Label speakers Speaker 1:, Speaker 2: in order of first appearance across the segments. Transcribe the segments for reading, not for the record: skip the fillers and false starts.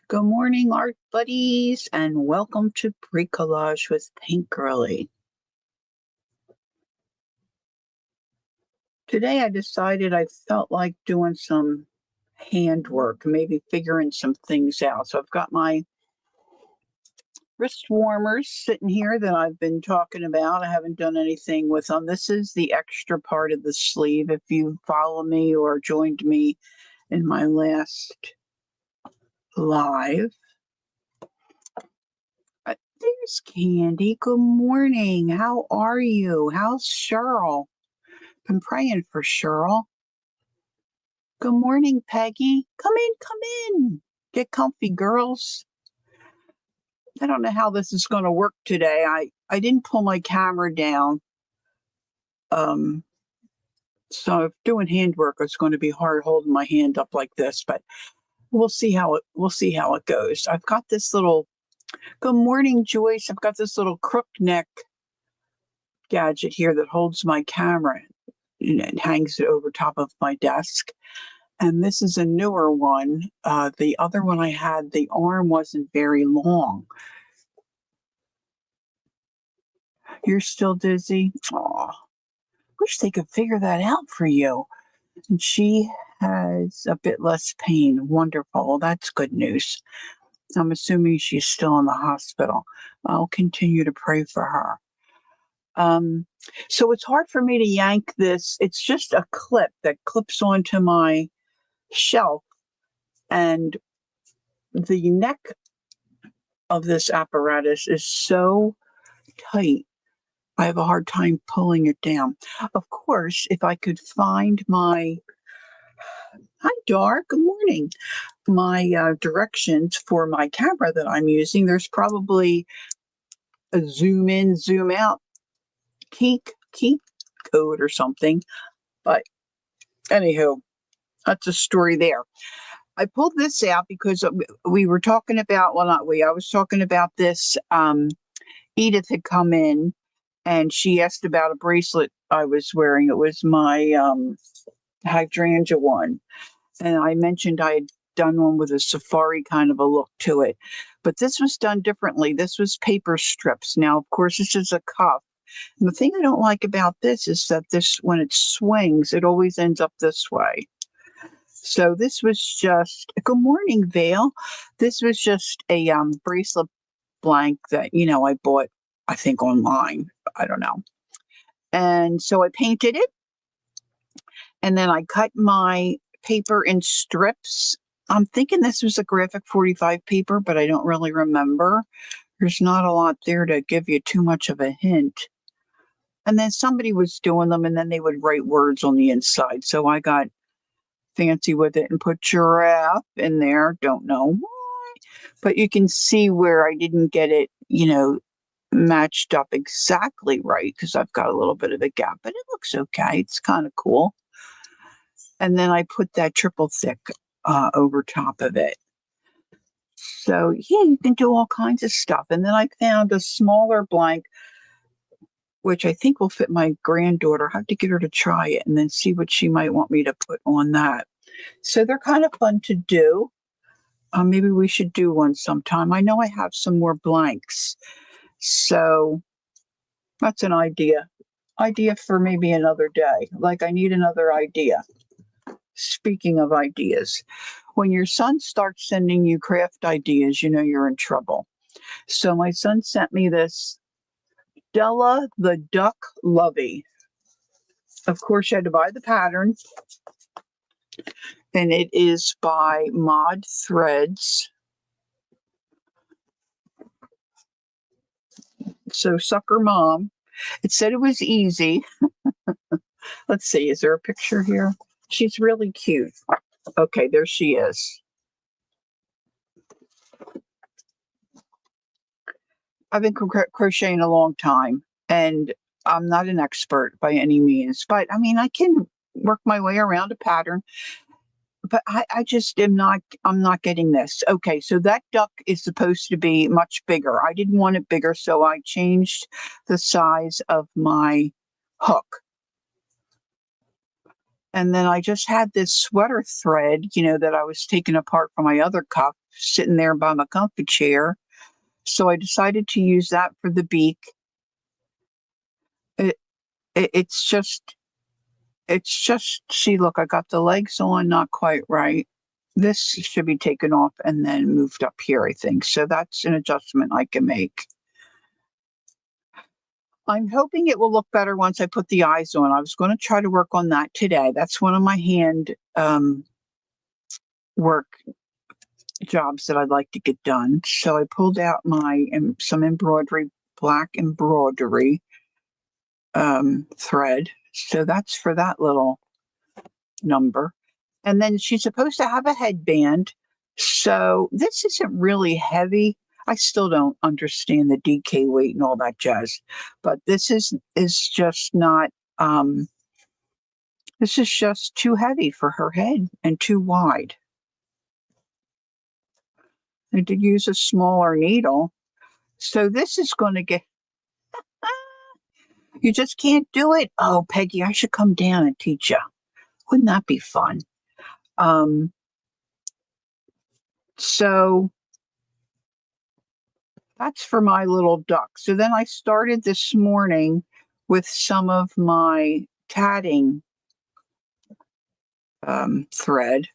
Speaker 1: Good morning, art buddies, and welcome to Bricolage with Pink Girly. Today I decided I felt like doing some handwork, maybe figuring some things out. So I've got my wrist warmers sitting here that I've been talking about. I haven't done anything with them. This is the extra part of the sleeve. If you follow me or joined me in my last live, there's Candy. Good morning. How are you? How's Cheryl? Been praying for Cheryl. Good morning, Peggy. Come in, come in. Get comfy, girls. I don't know how this is going to work today. I didn't pull my camera down. So if doing handwork, it's going to be hard holding my hand up like this, but we'll see how it goes. I've got this little good morning, Joyce. I've got this little crook neck gadget here that holds my camera and hangs it over top of my desk. And this is a newer one. The other one I had, the arm wasn't very long. You're still dizzy? Aw, wish they could figure that out for you. And she has a bit less pain. Wonderful. That's good news. I'm assuming she's still in the hospital. I'll continue to pray for her. So it's hard for me to yank this. It's just a clip that clips onto my shelf, and the neck of this apparatus is so tight, I have a hard time pulling it down. Of course, if I could find my, hi, Dar, good morning, my directions for my camera that I'm using, there's probably a zoom in, zoom out key code or something. But anywho, that's a story there. I pulled this out because we were talking about, well, not we, I was talking about this. Edith had come in and she asked about a bracelet I was wearing. It was my hydrangea one. And I mentioned I had done one with a safari kind of a look to it. But this was done differently. This was paper strips. Now, of course, this is a cuff. And the thing I don't like about this is that this, when it swings, it always ends up this way. So this was just, good morning, Vale. This was just a bracelet blank that, I bought, I think, online. I don't know. And so I painted it. And then I cut my paper in strips. I'm thinking this was a graphic 45 paper, but I don't really remember. There's not a lot there to give you too much of a hint. And then somebody was doing them, and then they would write words on the inside. So I got fancy with it and put giraffe in there. Don't know why. But you can see where I didn't get it, matched up exactly right because I've got a little bit of a gap, but it looks okay. It's kind of cool. And then I put that triple thick over top of it. So yeah, you can do all kinds of stuff. And then I found a smaller blank, which I think will fit my granddaughter. I have to get her to try it and then see what she might want me to put on that. So they're kind of fun to do. Maybe we should do one sometime. I know I have some more blanks. So that's an idea. Idea for maybe another day. Like I need another idea. Speaking of ideas, when your son starts sending you craft ideas, you know you're in trouble. So my son sent me this Della the Duck Lovey. Of course, you had to buy the pattern. And it is by Mod Threads. So Sucker Mom. It said it was easy. Let's see, is there a picture here? She's really cute. Okay, there she is. I've been crocheting a long time, and I'm not an expert by any means, but I mean, I can work my way around a pattern. But I just I'm not getting this. Okay, so that duck is supposed to be much bigger. I didn't want it bigger, so I changed the size of my hook. And then I just had this sweater thread, that I was taking apart from my other cuff sitting there by my comfy chair. So I decided to use that for the beak. It, it's just, see, look, I got the legs on, not quite right. This should be taken off and then moved up here, I think. So that's an adjustment I can make. I'm hoping it will look better once I put the eyes on. I was going to try to work on that today. That's one of my hand work jobs that I'd like to get done. So I pulled out some embroidery, black embroidery thread. So that's for that little number. And then she's supposed to have a headband. So this isn't really heavy. I still don't understand the DK weight and all that jazz, but this is just not. This is just too heavy for her head and too wide. I did use a smaller needle, so this is going to get. You just can't do it. Oh, Peggy, I should come down and teach you. Wouldn't that be fun? So that's for my little duck. So then I started this morning with some of my tatting thread.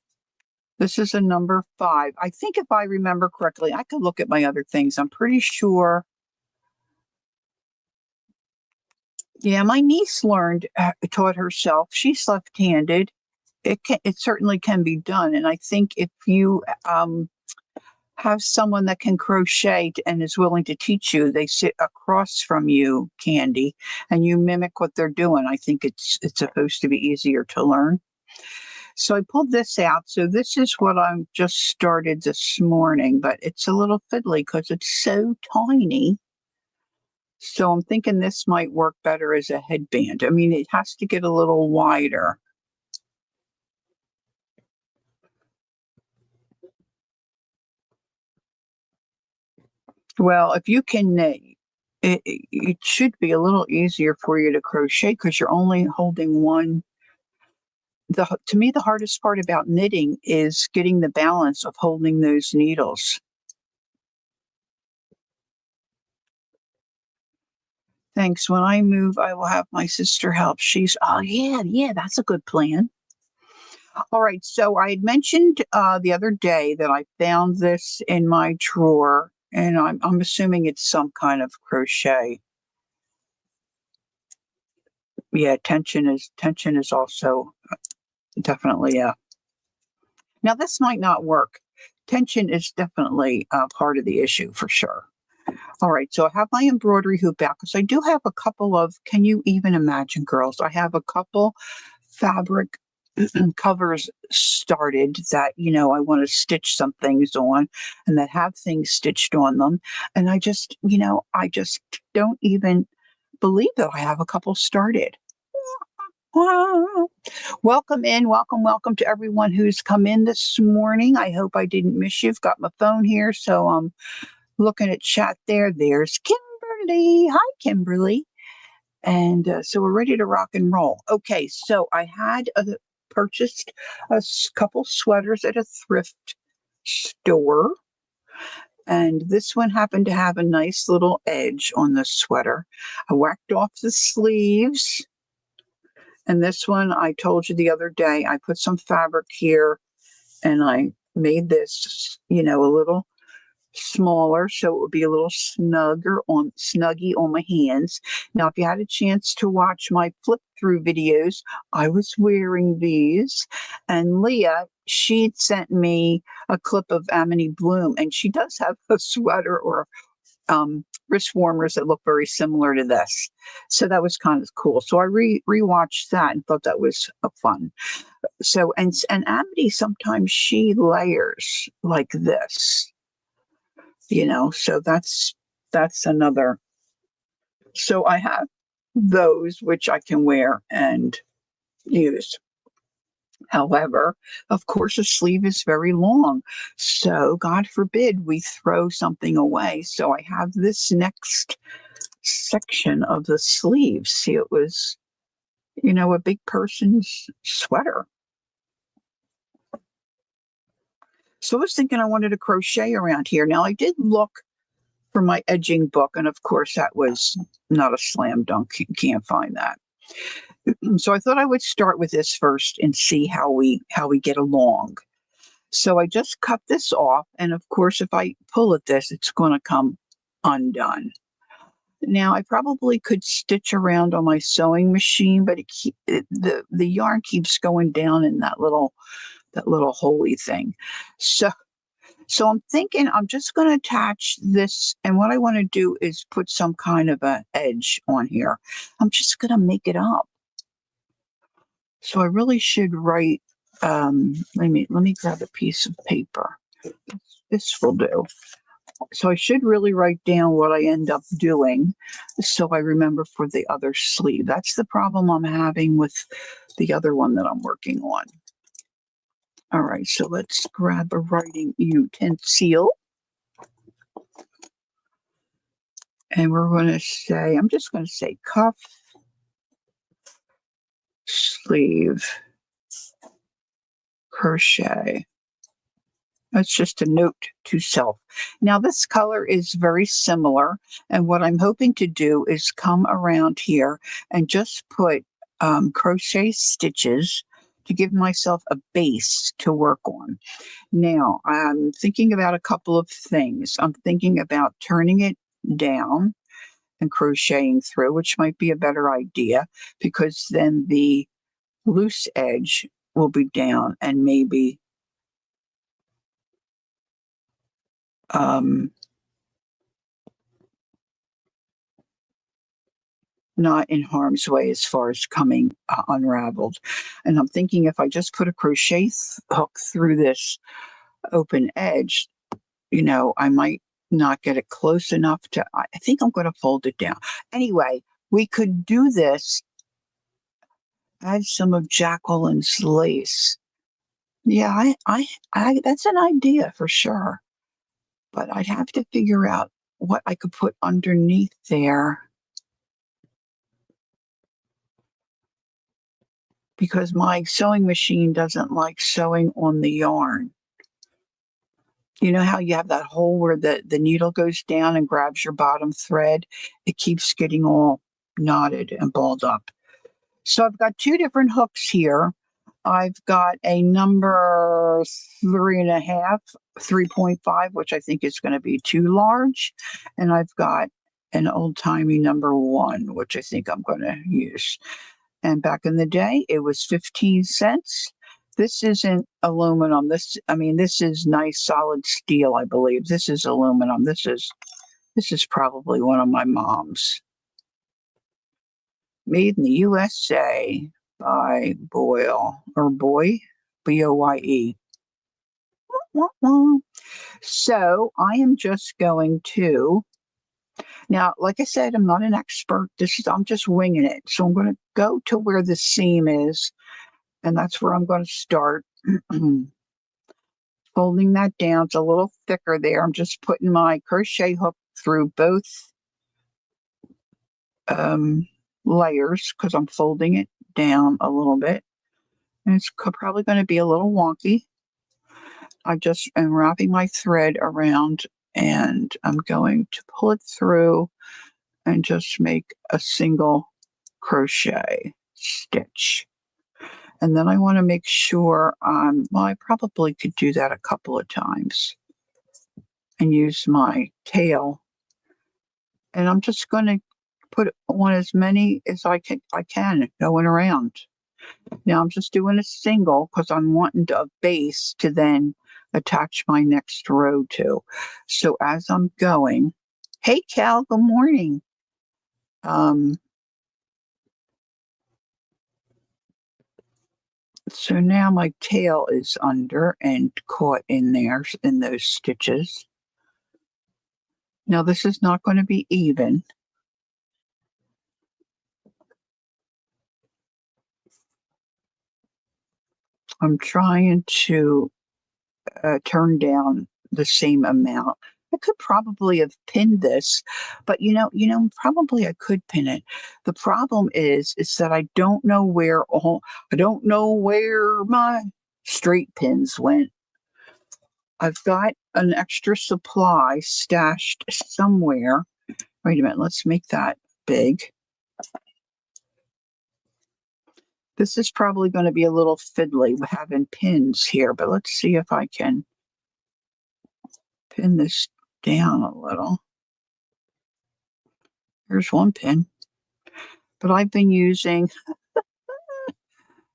Speaker 1: This is a number 5. I think if I remember correctly, I could look at my other things. I'm pretty sure. Yeah, my niece taught herself. She's left-handed. It certainly can be done. And I think if you have someone that can crochet and is willing to teach you, they sit across from you, Candy, and you mimic what they're doing. I think it's supposed to be easier to learn. So I pulled this out. So this is what I've just started this morning, but it's a little fiddly because it's so tiny. So I'm thinking this might work better as a headband. I mean, it has to get a little wider. Well, if you can, it should be a little easier for you to crochet because you're only holding one. To me, the hardest part about knitting is getting the balance of holding those needles. Thanks. When I move, I will have my sister help. Oh, yeah, that's a good plan. All right. So I had mentioned the other day that I found this in my drawer, and I'm assuming it's some kind of crochet. Yeah, tension is also definitely a. Now this might not work. Tension is definitely part of the issue for sure. All right, so I have my embroidery hoop out because I do have a couple of, can you even imagine, girls? I have a couple fabric covers started that, I want to stitch some things on and that have things stitched on them. And I just don't even believe that I have a couple started. Welcome welcome to everyone who's come in this morning. I hope I didn't miss you. I've got my phone here, so I'm looking at chat there. There's Kimberly. Hi, Kimberly. And so we're ready to rock and roll. Okay, so I had purchased a couple sweaters at a thrift store. And this one happened to have a nice little edge on the sweater. I whacked off the sleeves. And this one, I told you the other day, I put some fabric here and I made this, a little smaller so it would be a little snuggy on my hands. Now, if you had a chance to watch my flip through videos, I was wearing these, and Leah, she'd sent me a clip of Amity Bloom, and she does have a sweater or wrist warmers that look very similar to this. So that was kind of cool. So I rewatched that and thought that was fun. So, and Amity, sometimes she layers like this, so that's another. So I have those which I can wear and use. However, of course, a sleeve is very long. So God forbid we throw something away. So I have this next section of the sleeve. See, it was you know, a big person's sweater. So I was thinking I wanted to crochet around here. Now I did look for my edging book, and of course that was not a slam dunk. You can't find that. So I thought I would start with this first and see how we get along. So I just cut this off, and of course if I pull at this, it's going to come undone. Now I probably could stitch around on my sewing machine, but the yarn keeps going down in that little holy thing. So I'm thinking I'm just going to attach this, and what I want to do is put some kind of an edge on here. I'm just going to make it up. So I really should write. Let me grab a piece of paper. This will do. So I should really write down what I end up doing, so I remember for the other sleeve. That's the problem I'm having with the other one that I'm working on. All right, so let's grab a writing utensil. And we're going to say, I'm just going to say cuff, sleeve, crochet. That's just a note to self. Now this color is very similar, and what I'm hoping to do is come around here and just put crochet stitches to give myself a base to work on. Now I'm thinking about a couple of things. I'm thinking about turning it down and crocheting through, which might be a better idea, because then the loose edge will be down and maybe not in harm's way as far as coming unraveled. And I'm thinking if I just put a crochet hook through this open edge, you know, I might not get it close enough to, I think I'm going to fold it down. Anyway, we could do this, add some of Jacqueline's lace. Yeah, I that's an idea for sure. But I'd have to figure out what I could put underneath there, because my sewing machine doesn't like sewing on the yarn. You know how you have that hole where the needle goes down and grabs your bottom thread? It keeps getting all knotted and balled up. So I've got two different hooks here. I've got a number 3.5, 3.5, which I think is going to be too large. And I've got an old-timey number 1, which I think I'm going to use. And back in the day, it was 15 cents. This isn't aluminum. This is nice solid steel, I believe. This is aluminum. This is probably one of my mom's. Made in the USA by Boyle, or Boy, Boye. So I am just going to, now, like I said, I'm not an expert. I'm just winging it. So I'm going to go to where the seam is, and that's where I'm going to start. Folding that down. It's a little thicker there. I'm just putting my crochet hook through both layers because I'm folding it down a little bit. And it's probably going to be a little wonky. I just am wrapping my thread around, and I'm going to pull it through and just make a single crochet stitch. And then I want to make sure, well, I probably could do that a couple of times and use my tail. And I'm just going to put on as many as I can going around. Now I'm just doing a single because I'm wanting a base to then attach my next row to. So as I'm going, hey Cal, good morning. So now my tail is under and caught in there in those stitches. Now this is not going to be even. I'm trying to turn down the same amount. I could probably have pinned this, but probably I could pin it. The problem is that I don't know where my straight pins went. I've got an extra supply stashed somewhere. Wait a minute, let's make that big. This is probably going to be a little fiddly with having pins here, but let's see if I can pin this down a little. Here's one pin. But I've been using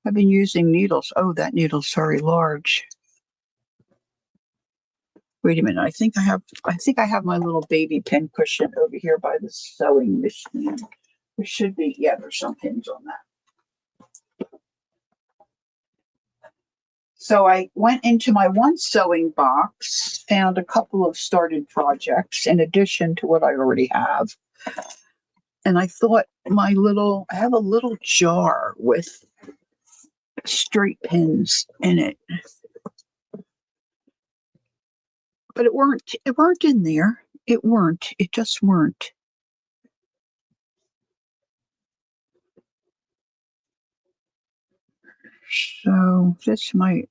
Speaker 1: needles. Oh, that needle's very large. Wait a minute. I think I have my little baby pin cushion over here by the sewing machine. There should be, yeah, there's some pins on that. So I went into my one sewing box, found a couple of started projects in addition to what I already have. And I thought I have a little jar with straight pins in it. But it weren't in there. It just weren't. So this might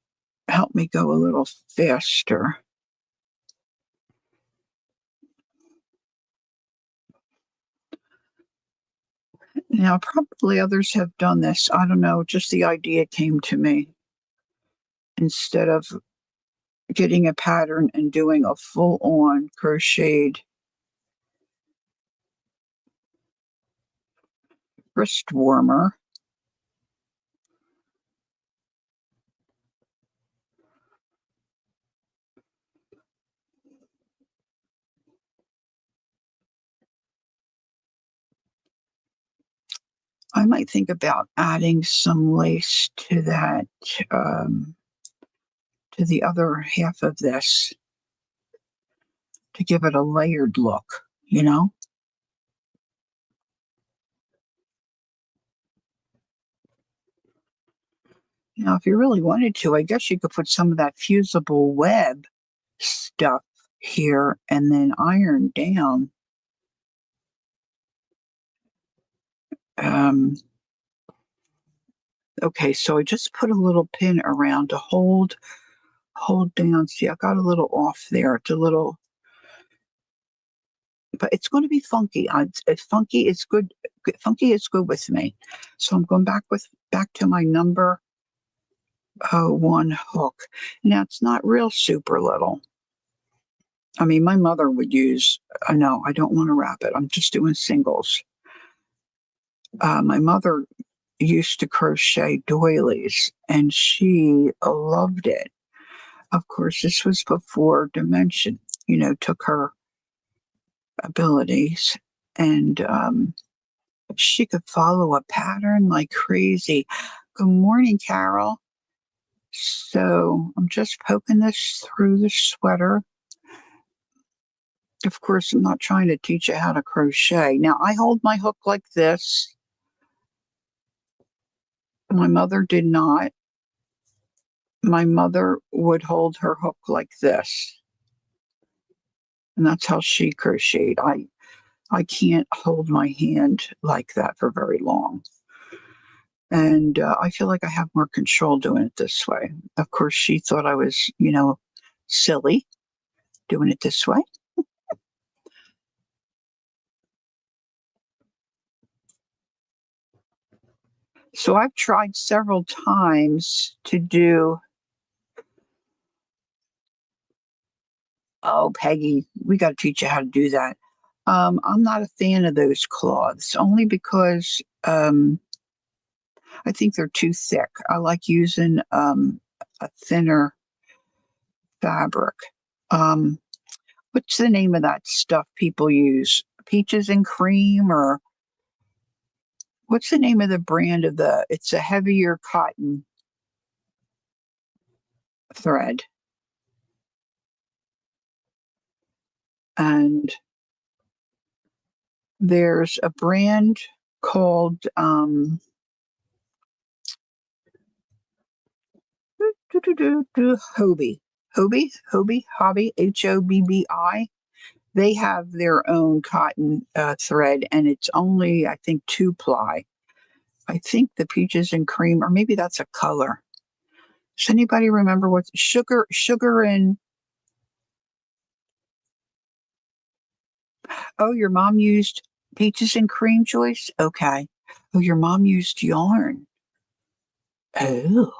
Speaker 1: help me go a little faster. Now, probably others have done this. I don't know, just the idea came to me. Instead of getting a pattern and doing a full-on crocheted wrist warmer, I might think about adding some lace to that, to the other half of this to give it a layered look, Now, if you really wanted to, I guess you could put some of that fusible web stuff here and then iron down. Okay, so I just put a little pin around to hold down. See, I got a little off there. It's a little, but it's going to be funky. Funky is good. Funky is good with me. So I'm going back to my number 1 hook. Now it's not real super little. I mean, my mother would use. No, I don't want to wrap it. I'm just doing singles. My mother used to crochet doilies, and she loved it. Of course, this was before Dimension, took her abilities, and she could follow a pattern like crazy. Good morning, Carol. So I'm just poking this through the sweater. Of course, I'm not trying to teach you how to crochet. Now, I hold my hook like this. My mother did not. My mother would hold her hook like this. And that's how she crocheted. I can't hold my hand like that for very long. And I feel like I have more control doing it this way. Of course, she thought I was, silly doing it this way. So I've tried several times to do. Oh, Peggy, we got to teach you how to do that. I'm not a fan of those cloths, only because I think they're too thick. I like using a thinner fabric. What's the name of that stuff people use? Peaches and Cream, or what's the name of the brand of it's a heavier cotton thread. And there's a brand called Hobby, Hobby, Hobby, Hobby, Hobby. They have their own cotton thread, and it's only, I think, 2-ply. I think the peaches and cream, or maybe that's a color. Does anybody remember what sugar and, oh, your mom used peaches and cream, Joyce? Okay. Oh, your mom used yarn. Oh,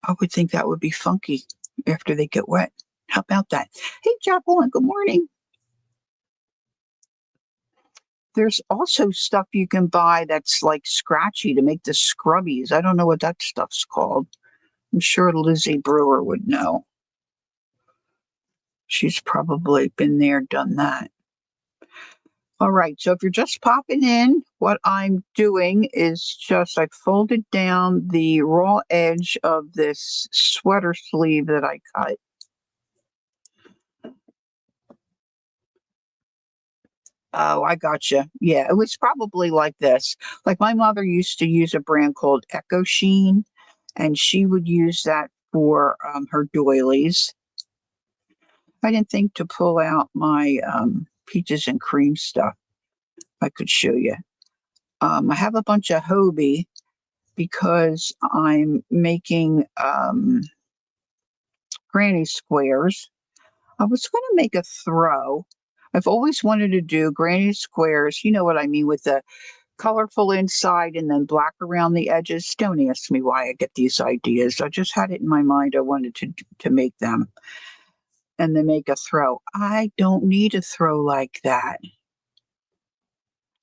Speaker 1: I would think that would be funky after they get wet. How about that? Hey, Jacqueline, good morning. There's also stuff you can buy that's like scratchy to make the scrubbies. I don't know what that stuff's called. I'm sure Lizzie Brewer would know. She's probably been there, done that. All right, so if you're just popping in, what I'm doing is just I folded down the raw edge of this sweater sleeve that I cut. Oh, I gotcha. Yeah, it was probably like this. Like my mother used to use a brand called Echo Sheen, and she would use that for her doilies. I didn't think to pull out my peaches and cream stuff. I could show you. I have a bunch of Hobie because I'm making granny squares. I was going to make a throw. I've always wanted to do granny squares. You know what I mean, with the colorful inside and then black around the edges. Don't ask me why I get these ideas. I just had it in my mind. I wanted to make them and then make a throw. I don't need a throw like that.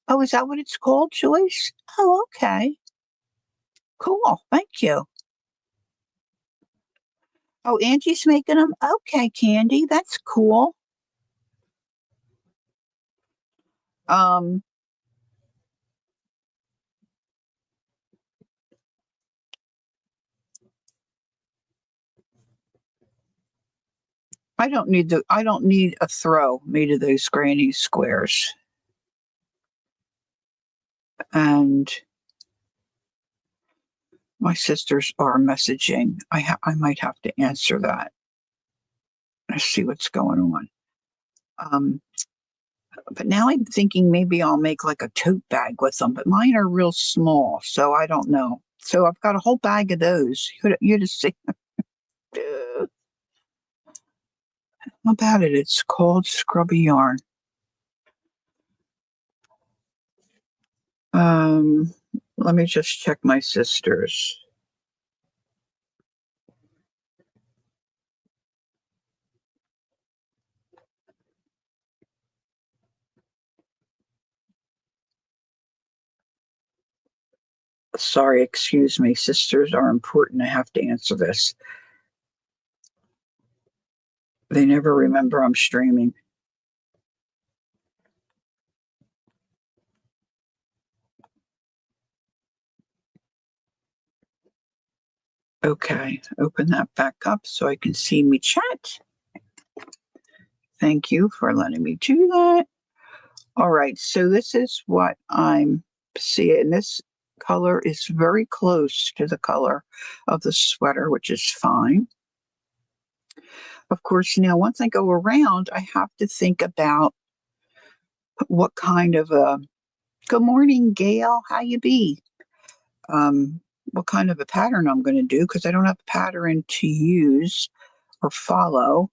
Speaker 1: Oh, is that what it's called, Joyce? Oh, okay. Cool. Thank you. Oh, Angie's making them? Okay, Candy. That's cool. Um, I don't need a throw made of those granny squares. And my sisters are messaging. I might have to answer that. Let's see what's going on. But now I'm thinking maybe I'll make like a tote bag with them, but mine are real small, so I don't know. So I've got a whole bag of those. You just see. How about it? It's called Scrubby Yarn. Let me just check my sisters. Sorry, excuse me. Sisters are important. I have to answer this. They never remember I'm streaming. Okay, open that back up so I can see me chat. Thank you for letting me do that. All right, so this is what I'm seeing. This color is very close to the color of the sweater, which is fine. Of course, now once I go around, I have to think about what kind of a good morning, Gail. How you be? What kind of a pattern I'm going to do because I don't have a pattern to use or follow.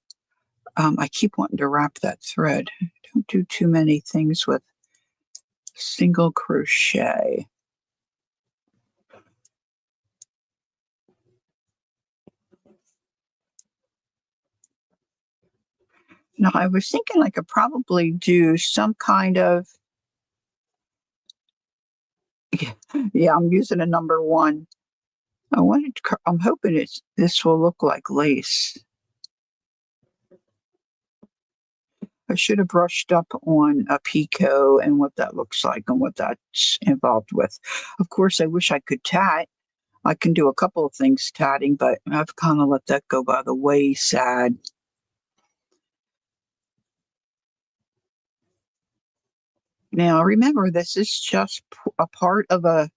Speaker 1: I keep wanting to wrap that thread. Don't do too many things with single crochet. Now, I was thinking I could probably do some kind of, yeah, I'm using a number 1. I'm hoping this will look like lace. I should have brushed up on a picot and what that looks like and what that's involved with. Of course, I wish I could tat. I can do a couple of things tatting, but I've kind of let that go by the wayside. Now, remember, this is just a part of a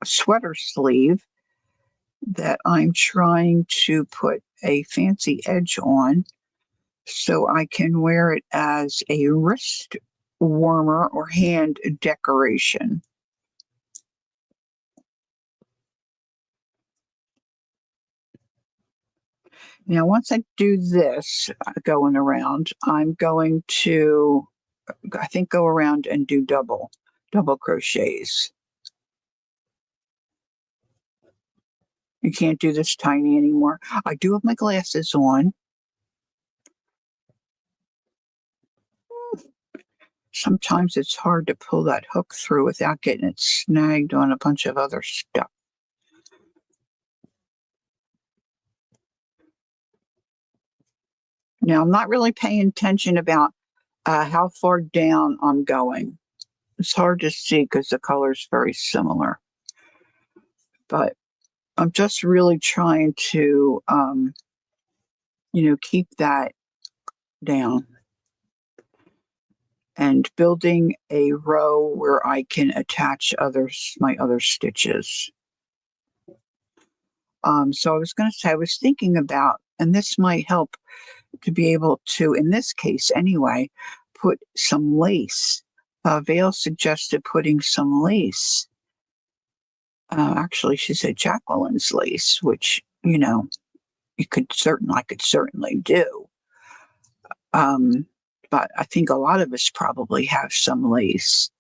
Speaker 1: sweater sleeve that I'm trying to put a fancy edge on. so I can wear it as a wrist warmer or hand decoration. Now, once I do this going around, I'm going to, I think, go around and do double crochets. You can't do this tiny anymore. I do have my glasses on. Sometimes it's hard to pull that hook through without getting it snagged on a bunch of other stuff. Now, I'm not really paying attention about how far down I'm going. It's hard to see because the color is very similar. But I'm just really trying to, keep that down and building a row where I can attach my other stitches. So I was going to say, I was thinking about, and this might help to be able to, in this case anyway, put some lace. Vale suggested putting some lace. Actually, she said Jacqueline's lace, which, I could certainly do. But I think a lot of us probably have some lace.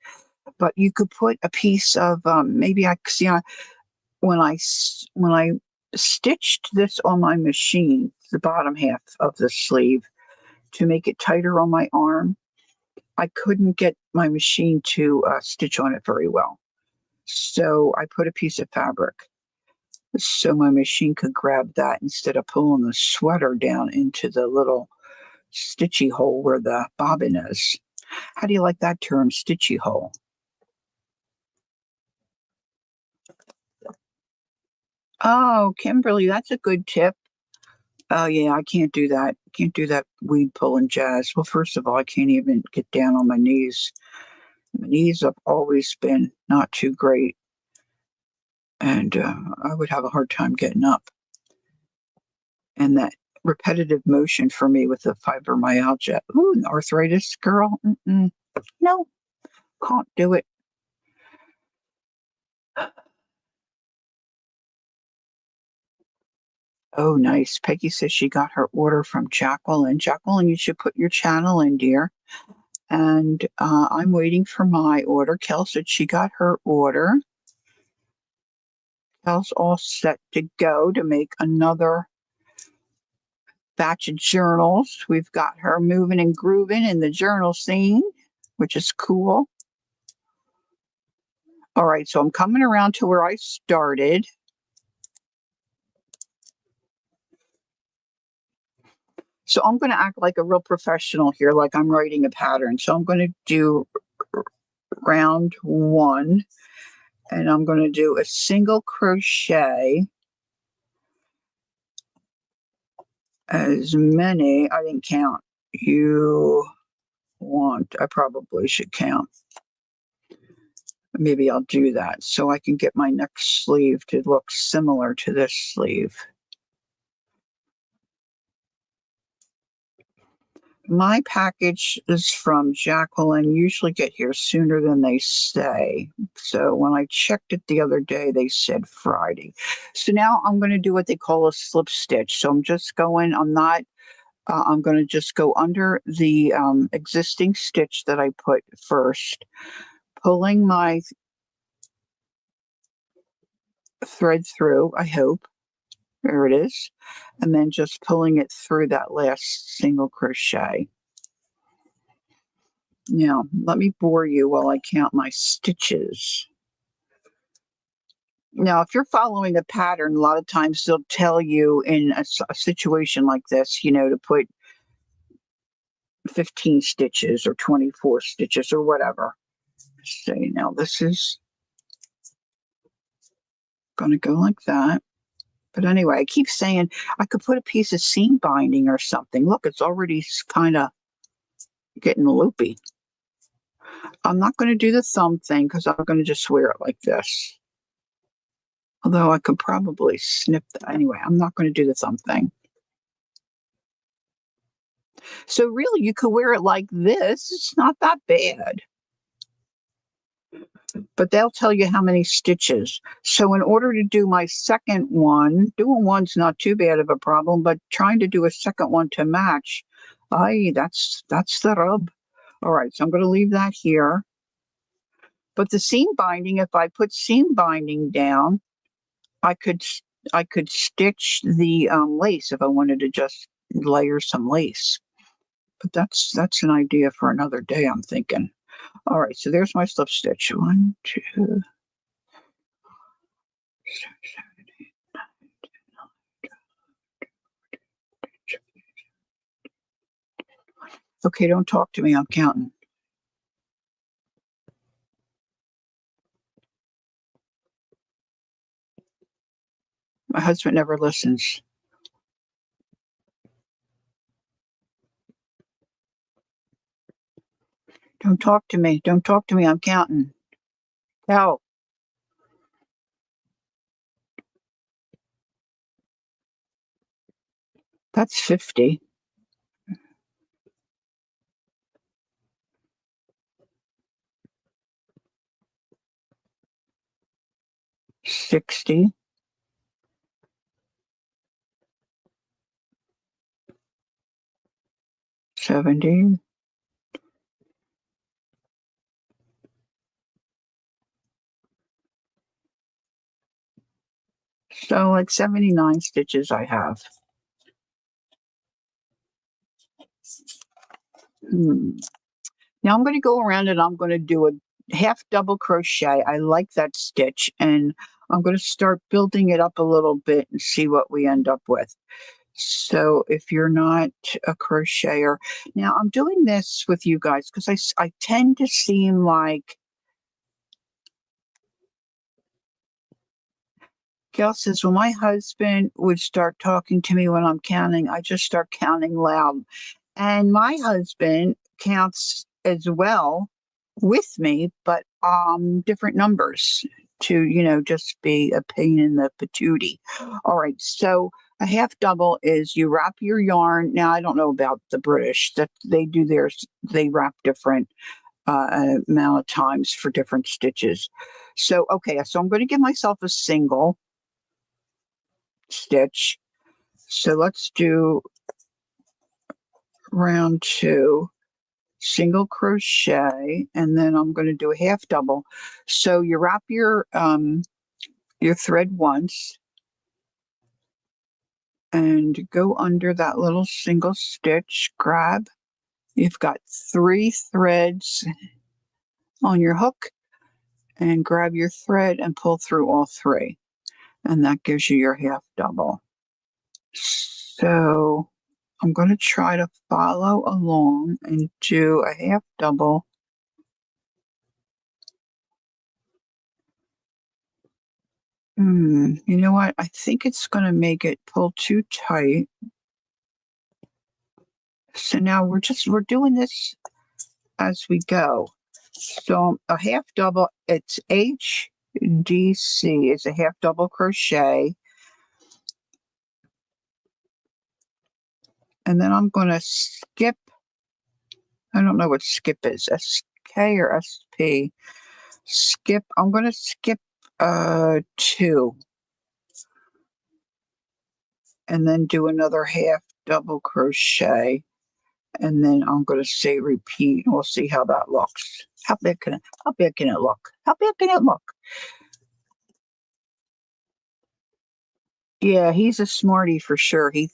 Speaker 1: But you could put a piece of maybe I see when I stitched this on my machine, the bottom half of the sleeve, to make it tighter on my arm, I couldn't get my machine to stitch on it very well. So I put a piece of fabric so my machine could grab that instead of pulling the sweater down into the little stitchy hole where the bobbin is. How do you like that term, stitchy hole? Oh, Kimberly, that's a good tip. Oh, yeah, I can't do that. Can't do that weed pulling jazz. Well, first of all, I can't even get down on my knees. My knees have always been not too great, and I would have a hard time getting up. And that repetitive motion for me with the fibromyalgia, ooh, and arthritis, girl, no, can't do it. Oh, nice. Peggy says she got her order from Jacqueline. Jacqueline, you should put your channel in, dear. And I'm waiting for my order. Kel said she got her order. Kel's all set to go to make another batch of journals. We've got her moving and grooving in the journal scene, which is cool. All right, so I'm coming around to where I started. So I'm going to act like a real professional here, like I'm writing a pattern. So I'm going to do round 1, and I'm going to do a single crochet as many. I didn't count. I probably should count. Maybe I'll do that so I can get my next sleeve to look similar to this sleeve. My package is from Jacqueline. Usually get here sooner than they say. So when I checked it the other day, they said Friday. So now I'm going to do what they call a slip stitch. So I'm going to just go under the existing stitch that I put first, pulling my thread through, I hope. There it is. And then just pulling it through that last single crochet. Now, let me bore you while I count my stitches. Now, if you're following a pattern, a lot of times they'll tell you in a situation like this, to put 15 stitches or 24 stitches or whatever. So now this is going to go like that. But anyway, I keep saying I could put a piece of seam binding or something. Look, it's already kind of getting loopy. I'm not going to do the thumb thing because I'm going to just wear it like this. Although I could probably snip that. Anyway, I'm not going to do the thumb thing. So really, you could wear it like this. It's not that bad. But they'll tell you how many stitches. So in order to do my second one, doing one's not too bad of a problem, but trying to do a second one to match, that's the rub. All right, so I'm going to leave that here. But the seam binding, if I put seam binding down, I could stitch the lace if I wanted to just layer some lace. But that's an idea for another day, I'm thinking. All right, so there's my slip stitch. 1, 2, 6, 7, 8, 9, 10. Okay, don't talk to me. I'm counting. My husband never listens. Don't talk to me. Don't talk to me. I'm counting. Count. That's 50. 60. 70. 79 stitches I have. Now I'm going to go around and I'm going to do a half double crochet. I like that stitch, and I'm going to start building it up a little bit and see what we end up with. So if you're not a crocheter, now I'm doing this with you guys because I tend to seem like, Gail says, well, my husband would start talking to me when I'm counting. I just start counting loud. And my husband counts as well with me, but different numbers to, just be a pain in the patootie. All right, so a half double is you wrap your yarn. Now, I don't know about the British, that they do theirs, they wrap different amount of times for different stitches. So, okay, so I'm going to give myself a single stitch. So let's do round 2, single crochet, and then I'm going to do a half double. So you wrap your thread once and go under that little single stitch, grab. You've got 3 threads on your hook, and grab your thread and pull through all 3. And that gives you your half double. So I'm going to try to follow along and do a half double. You know what? I think it's going to make it pull too tight. So now we're doing this as we go. So a half double, it's HDC, is a half double crochet. And then I'm going to skip. I don't know what skip is, SK or SP. Skip, I'm going to skip 2. And then do another half double crochet. And then I'm going to say repeat, and we'll see how that looks. How big can it look? How big can it look? Yeah, he's a smarty for sure. He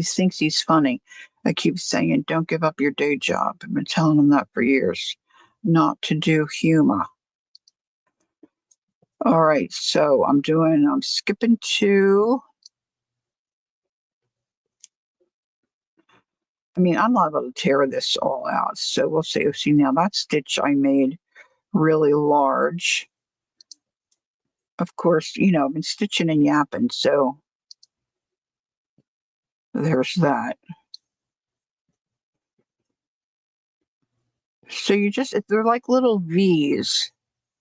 Speaker 1: thinks he's funny. I keep saying, don't give up your day job. I've been telling him that for years, not to do humor. All right, so I'm skipping 2. I mean, I'm liable to tear this all out, so we'll see. See, now that stitch I made really large. Of course, I've been stitching and yapping, so there's that. So they're like little V's.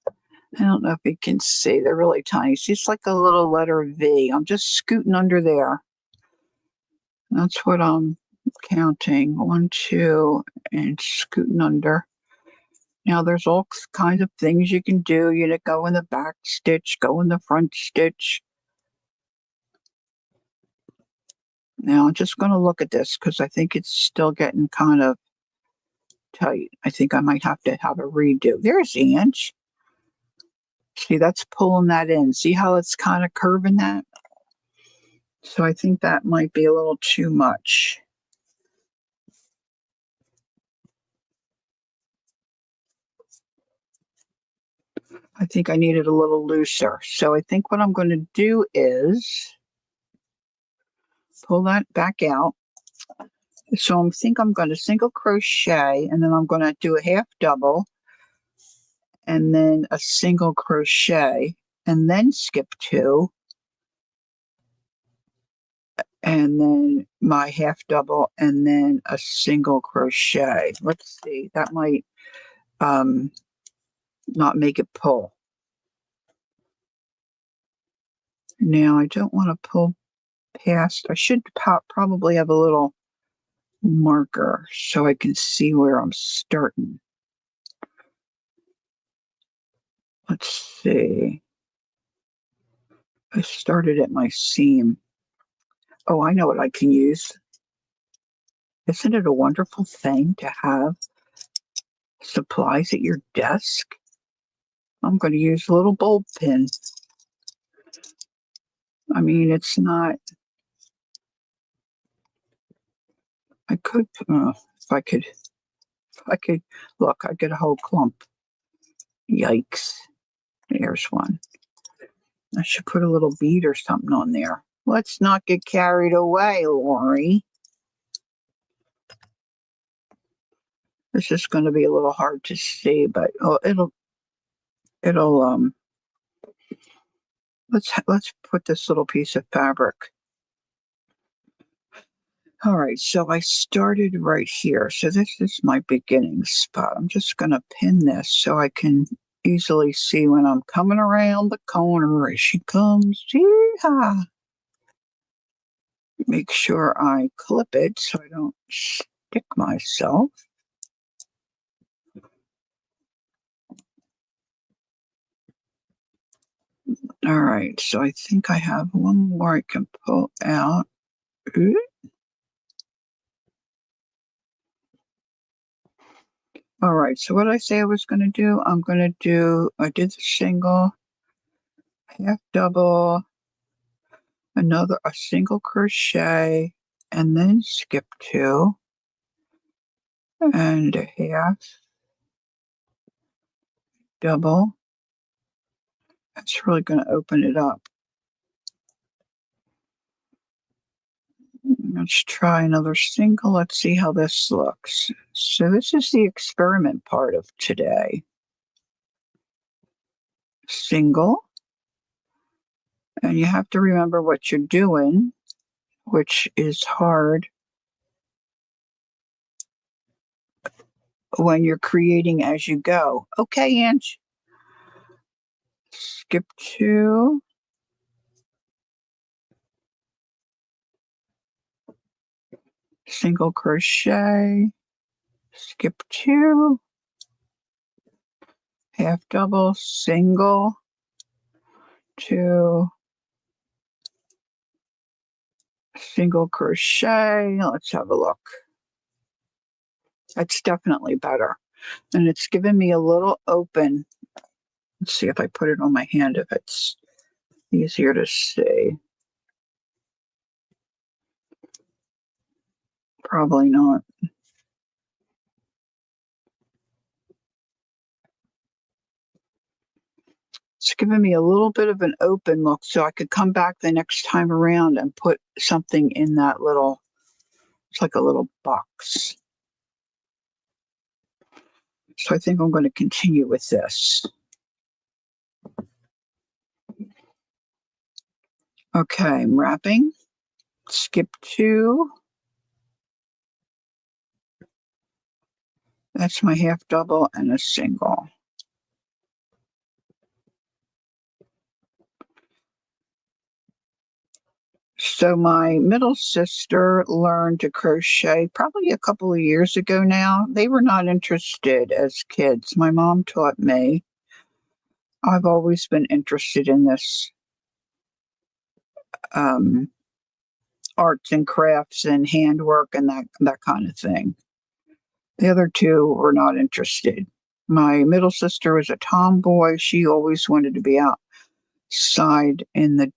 Speaker 1: I don't know if you can see, they're really tiny. See, it's like a little letter V. I'm just scooting under there. That's what I'm counting 1, 2, and scooting under. Now there's all kinds of things you can do. You know, go in the back stitch, go in the front stitch. Now I'm just going to look at this because I think it's still getting kind of tight. I think I might have to have a redo. There's the inch. See, that's pulling that in. See how it's kind of curving that? So I think that might be a little too much. I think I need it a little looser. So I think what I'm going to do is pull that back out. So I think I'm going to single crochet, and then I'm going to do a half double, and then a single crochet, and then skip 2, and then my half double, and then a single crochet. Let's see, that might not make it pull. Now I don't want to pull past. I should probably have a little marker so I can see where I'm starting. Let's see. I started at my seam. Oh, I know what I can use. Isn't it a wonderful thing to have supplies at your desk? I'm going to use a little bulb pin. I mean, it's not. I could, if I could, look, I get a whole clump. Yikes. There's one. I should put a little bead or something on there. Let's not get carried away, Lori. This is going to be a little hard to see, but let's put this little piece of fabric. All right, so I started right here. So this is my beginning spot. I'm just going to pin this so I can easily see when I'm coming around the corner. As she comes. Yee-haw. Make sure I clip it so I don't stick myself. All right, so I think I have one more I can pull out. All right, so what did I say I was going to do? I did the single, half double, a single crochet, and then skip 2, and a half double. That's really going to open it up. Let's try another single. Let's see how this looks. So this is the experiment part of today. Single. And you have to remember what you're doing, which is hard when you're creating as you go. Okay, Ange. Skip 2. Single crochet. Skip 2. Half double, single, 2, single crochet. Let's have a look. That's definitely better. And it's given me a little open. Let's see if I put it on my hand, if it's easier to see. Probably not. It's given me a little bit of an open look so I could come back the next time around and put something in that little, it's like a little box. So I think I'm going to continue with this. Okay, I'm wrapping. Skip 2. That's my half double and a single. So my middle sister learned to crochet probably a couple of years ago now. They were not interested as kids. My mom taught me. I've always been interested in this um, arts and crafts and handwork and that kind of thing. The other two were not interested. My middle sister was a tomboy. She always wanted to be outside in the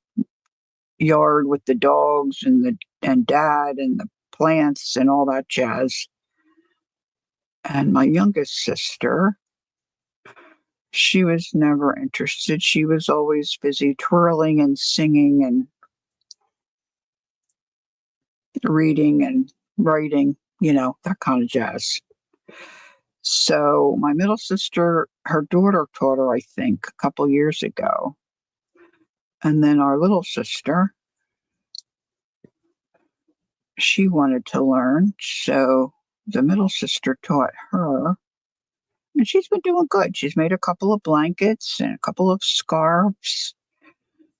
Speaker 1: yard with the dogs and dad and the plants and all that jazz. And my youngest sister, she was never interested. She was always busy twirling and singing and reading and writing, that kind of jazz. So my middle sister, her daughter taught her, I think, a couple years ago. And then our little sister, she wanted to learn. So the middle sister taught her. And she's been doing good. She's made a couple of blankets and a couple of scarves.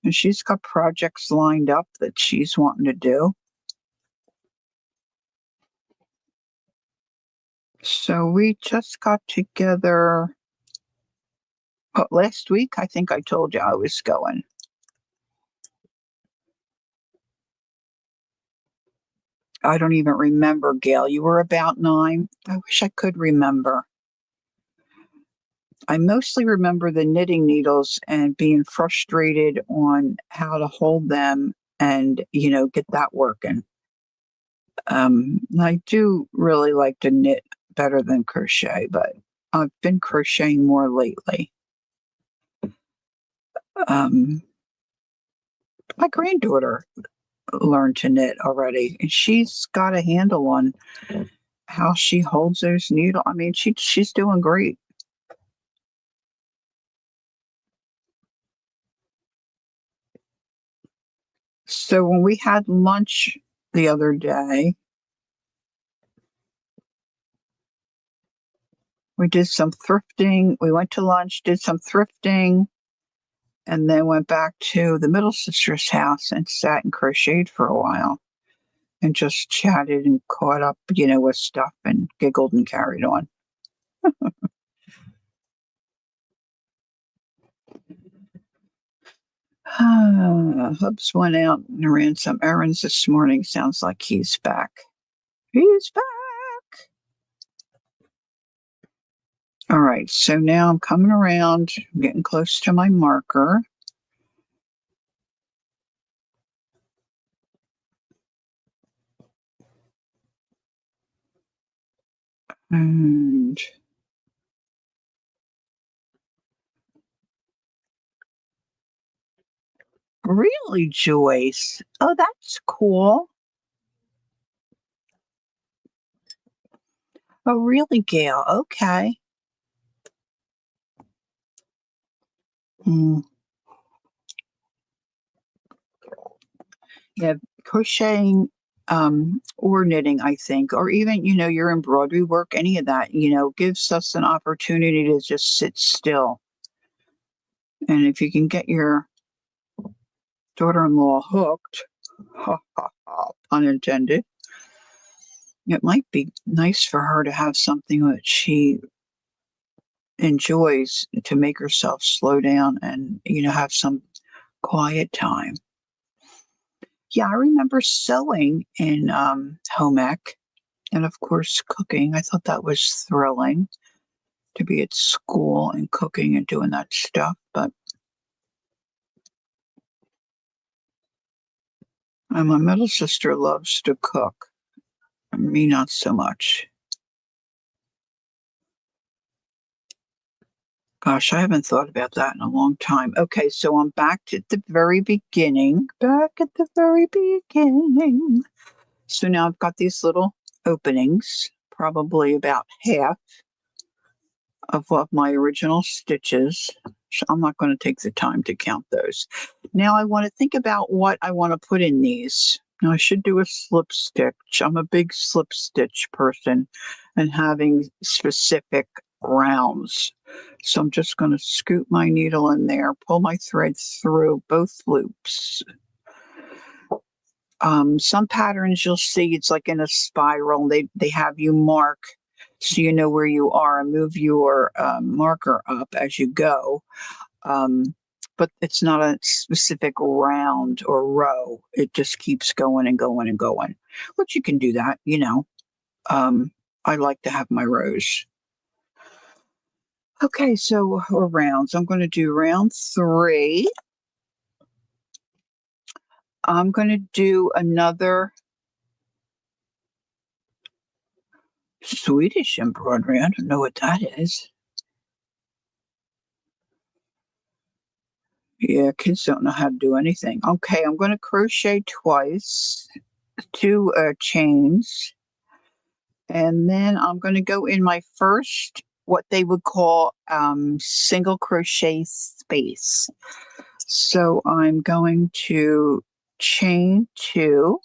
Speaker 1: And she's got projects lined up that she's wanting to do. So we just got together last week. I think I told you I was going. I don't even remember, Gail. You were about 9. I wish I could remember. I mostly remember the knitting needles and being frustrated on how to hold them and, get that working. I do really like to knit better than crochet, but I've been crocheting more lately. My granddaughter learned to knit already, and she's got a handle on how she holds those needles. I mean, she's doing great. So when we had lunch the other day, we did some thrifting. We went to lunch, did some thrifting, and then went back to the middle sister's house and sat and crocheted for a while and just chatted and caught up, with stuff and giggled and carried on. Hubs went out and ran some errands this morning. Sounds like he's back. He's back. All right, so now I'm coming around, I'm getting close to my marker. And really, Joyce? Oh, that's cool. Oh, really, Gail? Okay. Mm. Yeah, crocheting or knitting, I think, or even, your embroidery work, any of that, gives us an opportunity to just sit still. And if you can get your daughter-in-law hooked, ha ha ha, pun intended, it might be nice for her to have something that she enjoys to make herself slow down and, have some quiet time. Yeah, I remember sewing in home ec and, of course, cooking. I thought that was thrilling to be at school and cooking and doing that stuff. But my middle sister loves to cook. Me, not so much. Gosh, I haven't thought about that in a long time. Okay, so I'm back at the very beginning. Back at the very beginning. So now I've got these little openings, probably about half of what my original stitches. So I'm not going to take the time to count those. Now I want to think about what I want to put in these. Now I should do a slip stitch. I'm a big slip stitch person and having specific rounds. So I'm just going to scoop my needle in there, pull my thread through both loops. Some patterns you'll see it's like in a spiral. They have you mark so you know where you are and move your marker up as you go. But it's not a specific round or row. It just keeps going and going and going, which you can do that, you know. I like to have my rows. Okay, so or rounds. I'm going to do round 3. I'm going to do another Swedish embroidery. I don't know what that is. Yeah, kids don't know how to do anything. Okay, I'm going to crochet twice, 2 chains, and then I'm going to go in my first, what they would call single crochet space. So I'm going to chain 2,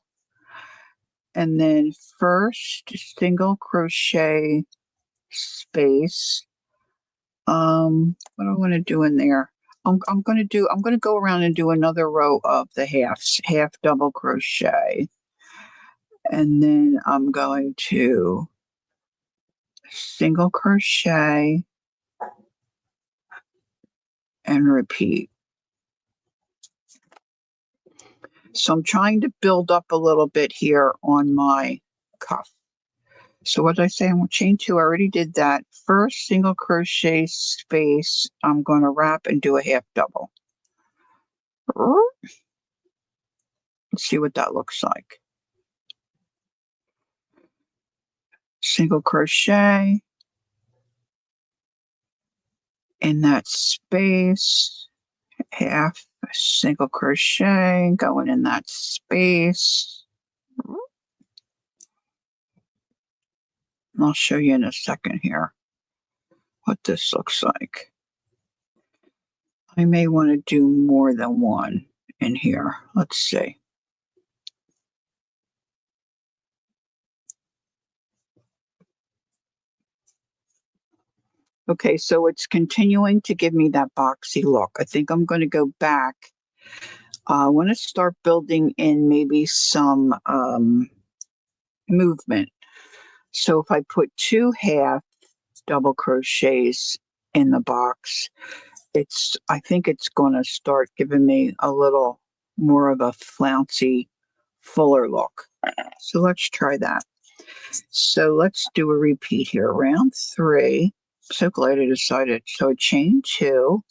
Speaker 1: and then first single crochet space. What do I want to do in there? I'm going to go around and do another row of the half double crochet. And then I'm going to single crochet and repeat. So I'm trying to build up a little bit here on my cuff. So what did I say? I'm going to chain 2. I already did that. First single crochet space, I'm going to wrap and do a half double. Let's see what that looks like. Single crochet in that space, half single crochet going in that space. I'll show you in a second here what this looks like. I may want to do more than one in here. Let's see. Okay, so it's continuing to give me that boxy look. I think I'm going to go back. I want to start building in maybe some movement. So if I put 2 half double crochets in the box, I think it's going to start giving me a little more of a flouncy, fuller look. So let's try that. So let's do a repeat here. Round 3. So glad I decided. So I chain 2,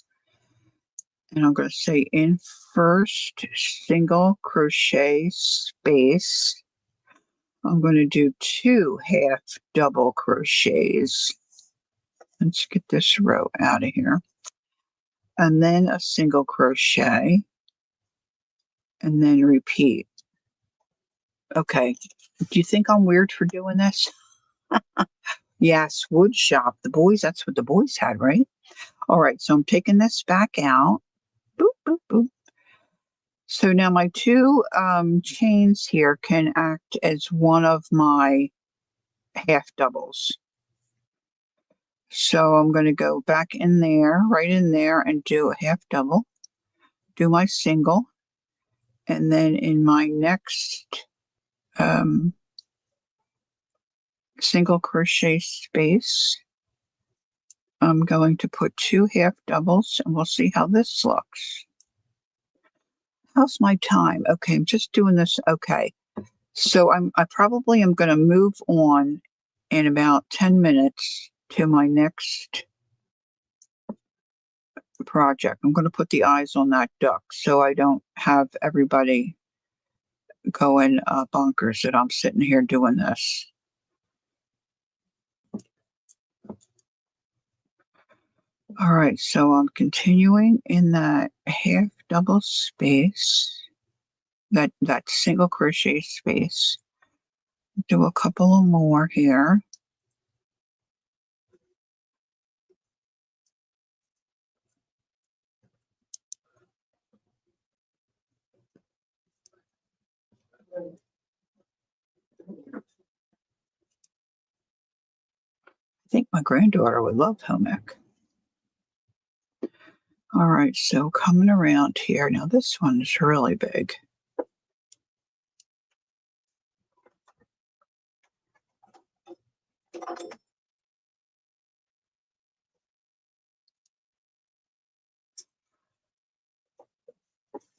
Speaker 1: and I'm going to say in first single crochet space, I'm going to do 2 half double crochets. Let's get this row out of here. And then a single crochet, and then repeat. Okay. Do you think I'm weird for doing this? Yes, wood shop. The boys, that's what the boys had, right? All right, so I'm taking this back out. Boop, boop, boop. So now my 2 chains here can act as one of my half doubles. So I'm going to go back in there, right in there, and do a half double, do my single, and then in my next single crochet space, I'm going to put 2 half doubles, and we'll see how this looks. How's my time? Okay, I'm just doing this. Okay, so I probably am going to move on in about 10 minutes to my next project. I'm going to put the eyes on that duck so I don't have everybody going bonkers that I'm sitting here doing this. All right, so I'm continuing in that half double space, that single crochet space. Do a couple of more here. I think my granddaughter would love home ec. All right, so coming around here. Now this one is really big.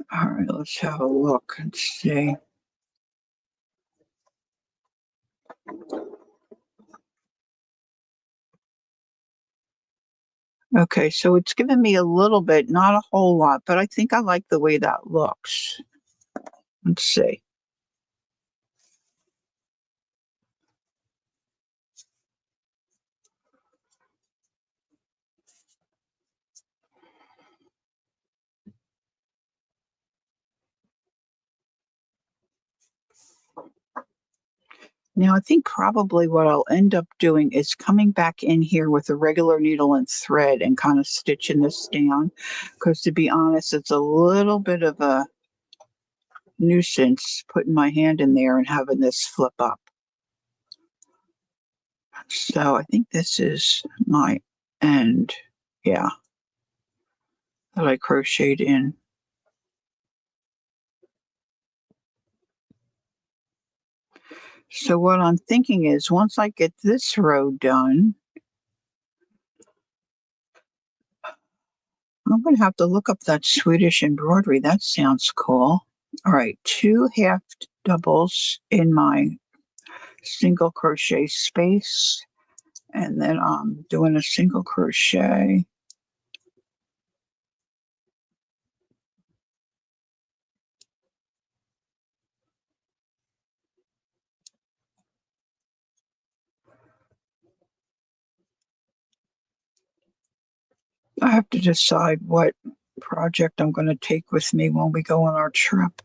Speaker 1: All right, let's have a look and see. Okay, so it's given me a little bit, not a whole lot, but I think I like the way that looks. Let's see. Now, I think probably what I'll end up doing is coming back in here with a regular needle and thread and kind of stitching this down. Because to be honest, it's a little bit of a nuisance putting my hand in there and having this flip up. So I think this is my end. Yeah, that I crocheted in. So what I'm thinking is once I get this row done, I'm going to have to look up that Swedish embroidery. That sounds cool. All right, 2 half doubles in my single crochet space, and then I'm doing a single crochet. I have to decide what project I'm going to take with me when we go on our trip.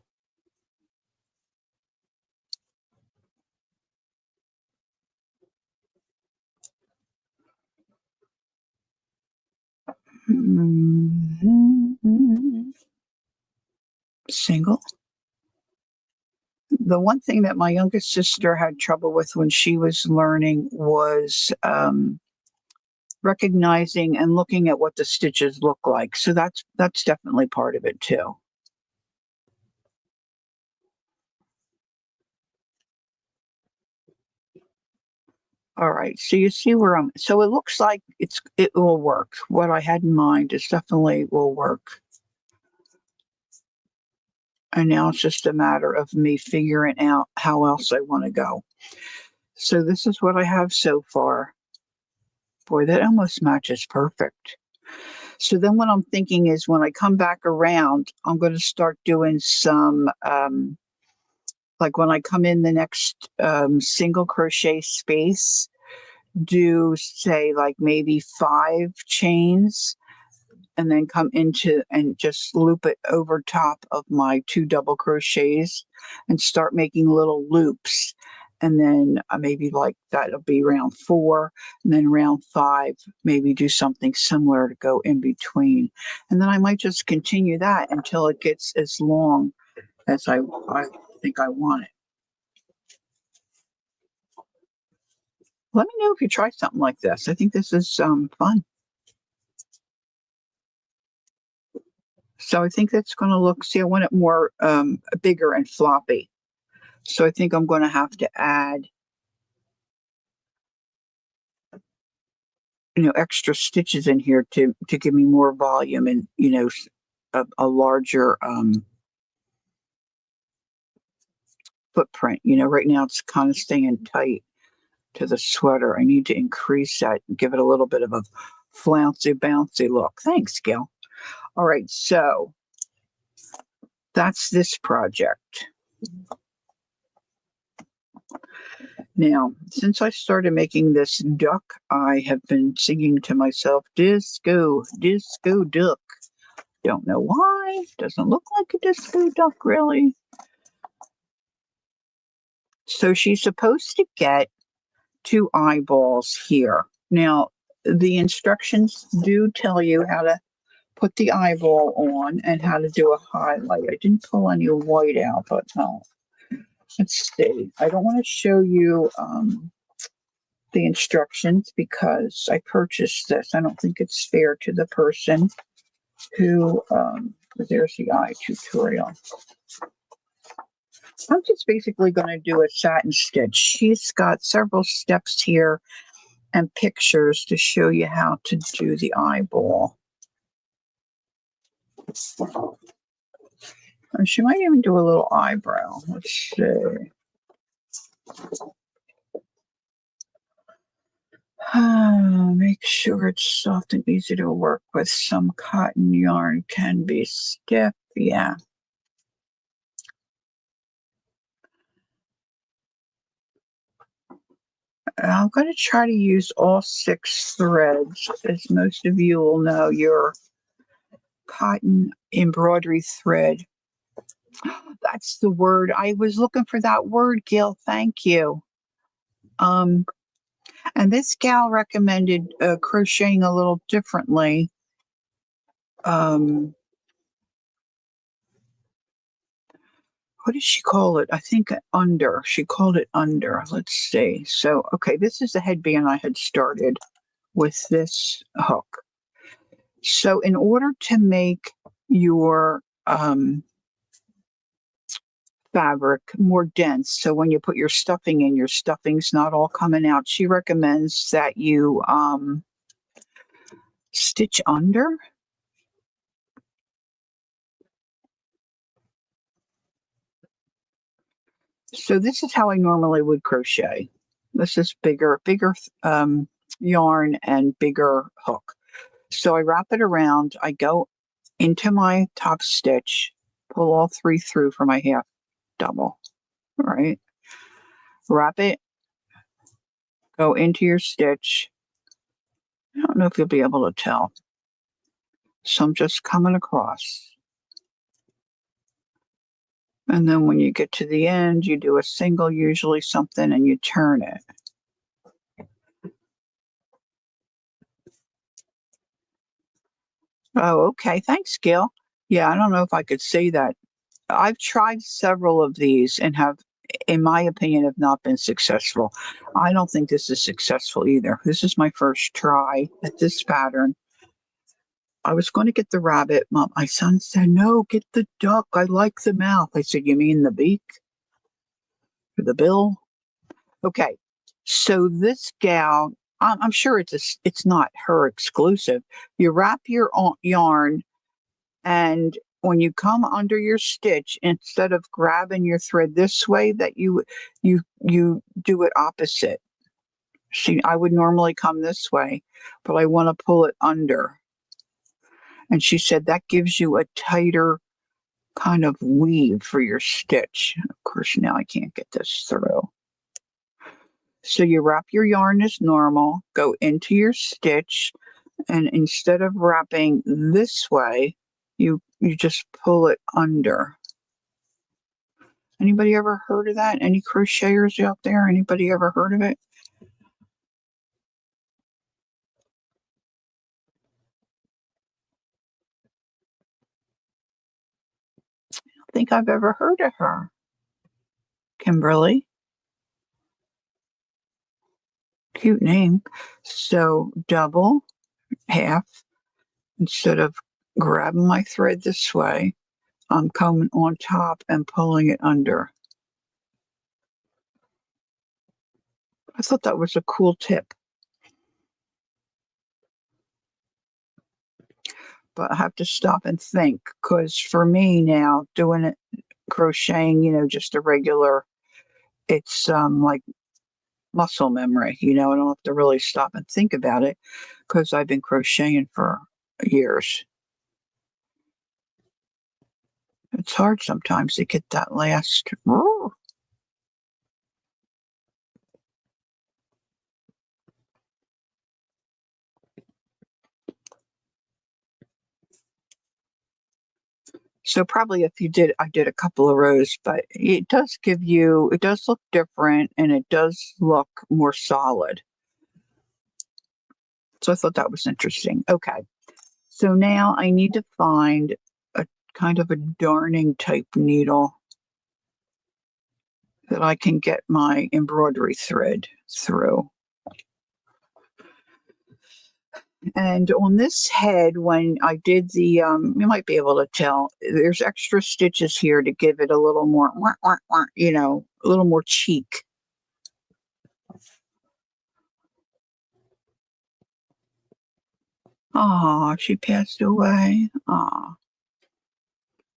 Speaker 1: Single. The one thing that my youngest sister had trouble with when she was learning was recognizing and looking at what the stitches look like. So that's definitely part of it too. All right, so you see where so it looks like it will work. What I had in mind is definitely will work. And now it's just a matter of me figuring out how else I want to go. So this is what I have so far. Boy, that almost matches perfect. So then what I'm thinking is when I come back around, I'm going to start doing some, like when I come in the next single crochet space, do say like maybe 5 chains and then come into and just loop it over top of my 2 double crochets and start making little loops. And then maybe like that'll be round 4, and then round 5, maybe do something similar to go in between. And then I might just continue that until it gets as long as I think I want it. Let me know if you try something like this. I think this is fun. So I think that's going to look, see, I want it more bigger and floppy. So I think I'm going to have to add, extra stitches in here to give me more volume and, a larger footprint. Right now it's kind of staying tight to the sweater. I need to increase that and give it a little bit of a flouncy, bouncy look. Thanks, Gail. All right, so that's this project. Now, since I started making this duck, I have been singing to myself, disco, disco duck. Don't know why. Doesn't look like a disco duck, really. So she's supposed to get 2 eyeballs here. Now, the instructions do tell you how to put the eyeball on and how to do a highlight. I didn't pull any white out, but no. Let's see. I don't want to show you the instructions because I purchased this. I don't think it's fair to the person who, there's the eye tutorial. I'm just basically going to do a satin stitch. She's got several steps here and pictures to show you how to do the eyeball. And she might even do a little eyebrow. Let's see. Make sure it's soft and easy to work with. Some cotton yarn can be stiff. Yeah. I'm going to try to use all 6 threads. As most of you will know, your cotton embroidery thread. That's the word. I was looking for that word, Gil. Thank you. And this gal recommended crocheting a little differently. What did she call it? I think under. She called it under. Let's see. So, okay, this is the headband I had started with this hook. So in order to make your fabric more dense, so when you put your stuffing in, your stuffing's not all coming out, she recommends that you stitch under. So this is how I normally would crochet. This is bigger yarn and bigger hook. So I wrap it around. I go into my top stitch, pull all 3 through for my half double, right? Wrap it, go into your stitch. I don't know if you'll be able to tell. So I'm just coming across. And then when you get to the end, you do a single, usually something, and you turn it. Oh, okay. Thanks, Gail. Yeah, I don't know if I could say that. I've tried several of these and have, in my opinion, have not been successful. I don't think this is successful either. This is my first try at this pattern. I was going to get the rabbit. My son said, no, get the duck. I like the mouth. I said, you mean the beak? Or the bill? Okay. So this gal, I'm sure it's not her exclusive. You wrap your yarn, and when you come under your stitch, instead of grabbing your thread this way, that you do it opposite. See, I would normally come this way, but I want to pull it under. And she said that gives you a tighter kind of weave for your stitch. Of course, now I can't get this through. So you wrap your yarn as normal, go into your stitch, and instead of wrapping this way, you just pull it under. Anybody ever heard of that? Any crocheters out there? Anybody ever heard of it? I don't think I've ever heard of her. Kimberly. Cute name. So double, half, instead of grabbing my thread this way, I'm coming on top and pulling it under. I thought that was a cool tip. But I have to stop and think, because for me now, doing it, crocheting, just a regular, it's like muscle memory, I don't have to really stop and think about it because I've been crocheting for years. It's hard sometimes to get that last. So probably if I did a couple of rows, but it does look different and it does look more solid. So I thought that was interesting. Okay. So now I need to find a kind of a darning type needle that I can get my embroidery thread through. And on this head, when I did the, you might be able to tell, there's extra stitches here to give it a little more, a little more cheek. Oh, she passed away. Oh.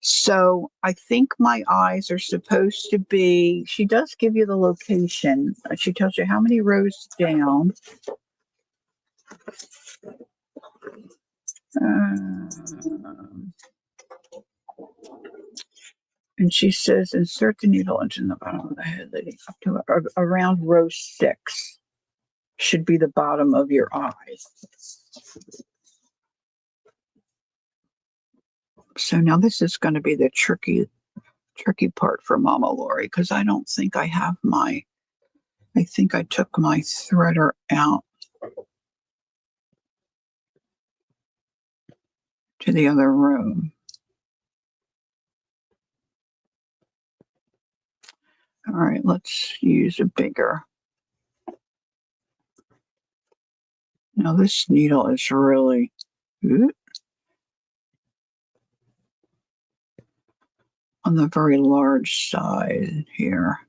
Speaker 1: So I think my eyes are supposed to be, she does give you the location. She tells you how many rows down. Um, and she says, insert the needle into the bottom of the head, leading up to around row 6 should be the bottom of your eye. So now this is going to be the tricky part for Mama Lori, because I don't think I have I think I took my threader out to the other room. All right, let's use a bigger. Now this needle is really on the very large side here.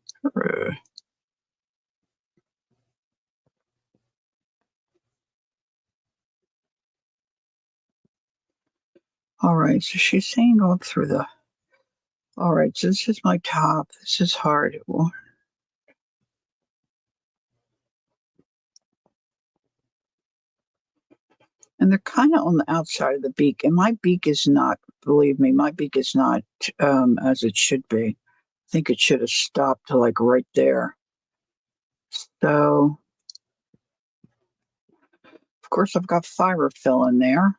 Speaker 1: All right, so she's saying go up through the. All right, so this is my top. This is hard. And they're kind of on the outside of the beak. And my beak is not, believe me, my beak is not as it should be. I think it should have stopped to like right there. So, of course, I've got fiber fill in there.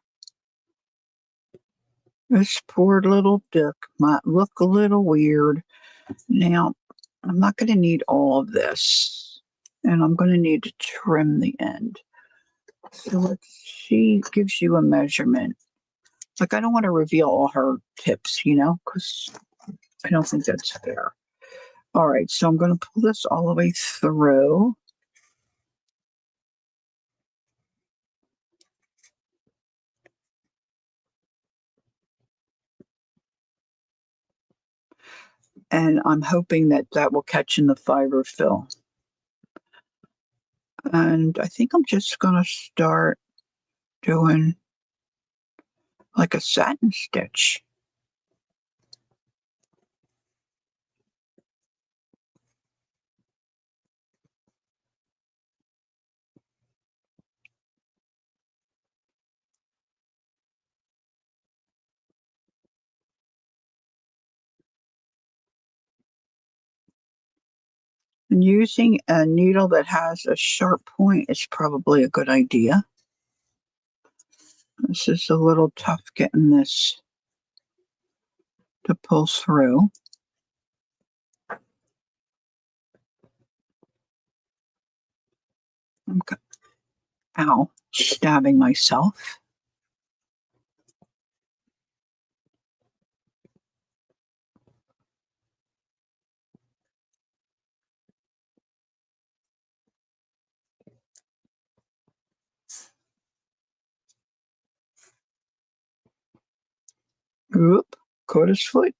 Speaker 1: This poor little duck might look a little weird. Now, I'm not going to need all of this. And I'm going to need to trim the end. So she gives you a measurement. Like, I don't want to reveal all her tips, because I don't think that's fair. All right, so I'm going to pull this all the way through. And I'm hoping that that will catch in the fiber fill. And I think I'm just going to start doing like a satin stitch. And using a needle that has a sharp point is probably a good idea. This is a little tough getting this to pull through. Ow, stabbing myself. Oop, caught his foot.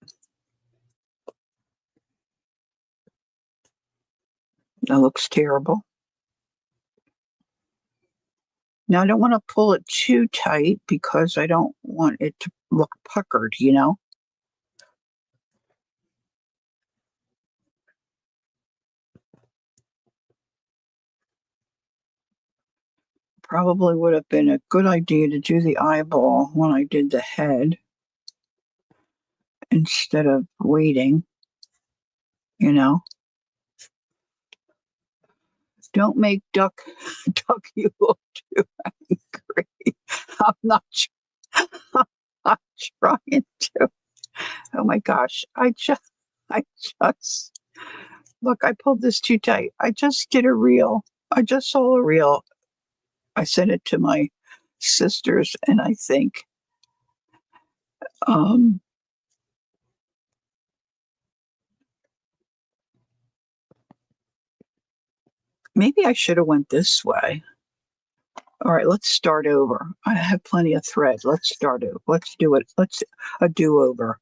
Speaker 1: That looks terrible. Now, I don't want to pull it too tight because I don't want it to look puckered, Probably would have been a good idea to do the eyeball when I did the head instead of waiting, Don't make duck you look too angry. I'm not, I'm not trying to. Oh my gosh. I just, look, I pulled this too tight. I just did a reel. I just saw a reel. I sent it to my sisters, and I think, um, maybe I should have went this way. All right, let's start over. I have plenty of thread. Let's start over. Let's do it. Let's a do-over.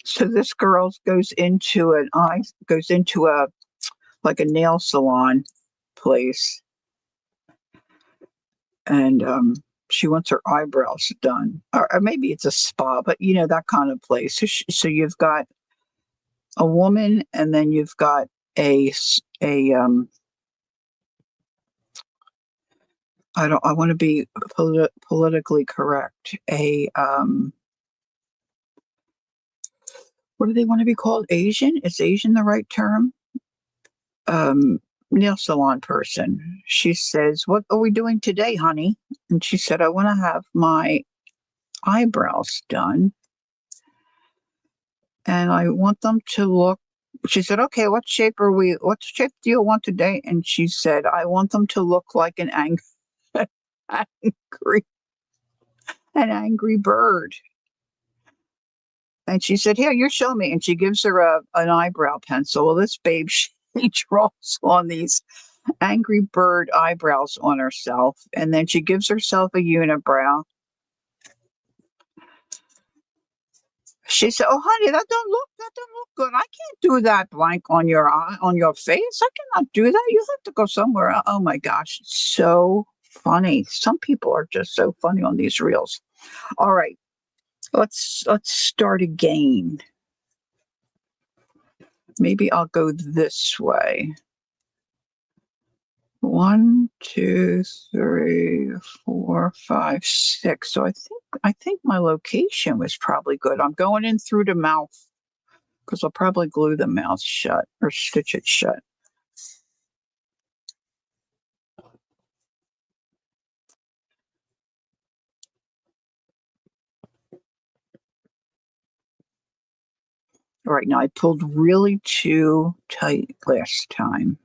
Speaker 1: So this girl goes into a like a nail salon place. and she wants her eyebrows done, or maybe it's a spa, but you know, that kind of place. So you've got a woman, and then you've got a I want to be politically correct. What do they want to be called? Asian? Is Asian the right term? Um, Nail salon person. She says, "What are we doing today, honey?" And she said, "I want to have my eyebrows done, and I want them to look." She said, "Okay, what shape do you want today?" And she said, "I want them to look like an angry, an angry bird." And she said, "Here, you show me." And she gives her an eyebrow pencil. Well, this babe, she draws on these angry bird eyebrows on herself. And then she gives herself a unibrow. She said, "Oh, honey, that don't look good. I can't do that blank on your eye, on your face. I cannot do that. You have to go somewhere else." Oh my gosh, it's so funny. Some people are just so funny on these reels. All right, let's start again. Maybe I'll go this way. 1, 2, 3, 4, 5, 6. So I think my location was probably good. I'm going in through the mouth because I'll probably glue the mouth shut or stitch it shut. All right, now I pulled really too tight last time.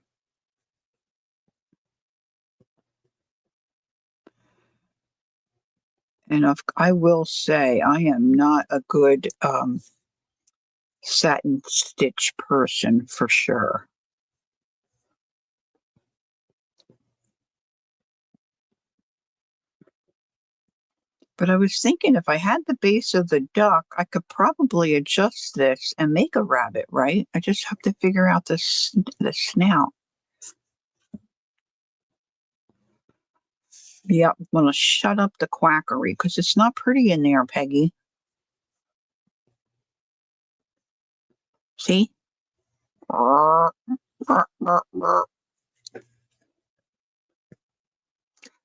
Speaker 1: And I will say I am not a good satin stitch person for sure. But I was thinking if I had the base of the duck, I could probably adjust this and make a rabbit, right? I just have to figure out the snout. Yep, I'm going to shut up the quackery because it's not pretty in there, Peggy. See?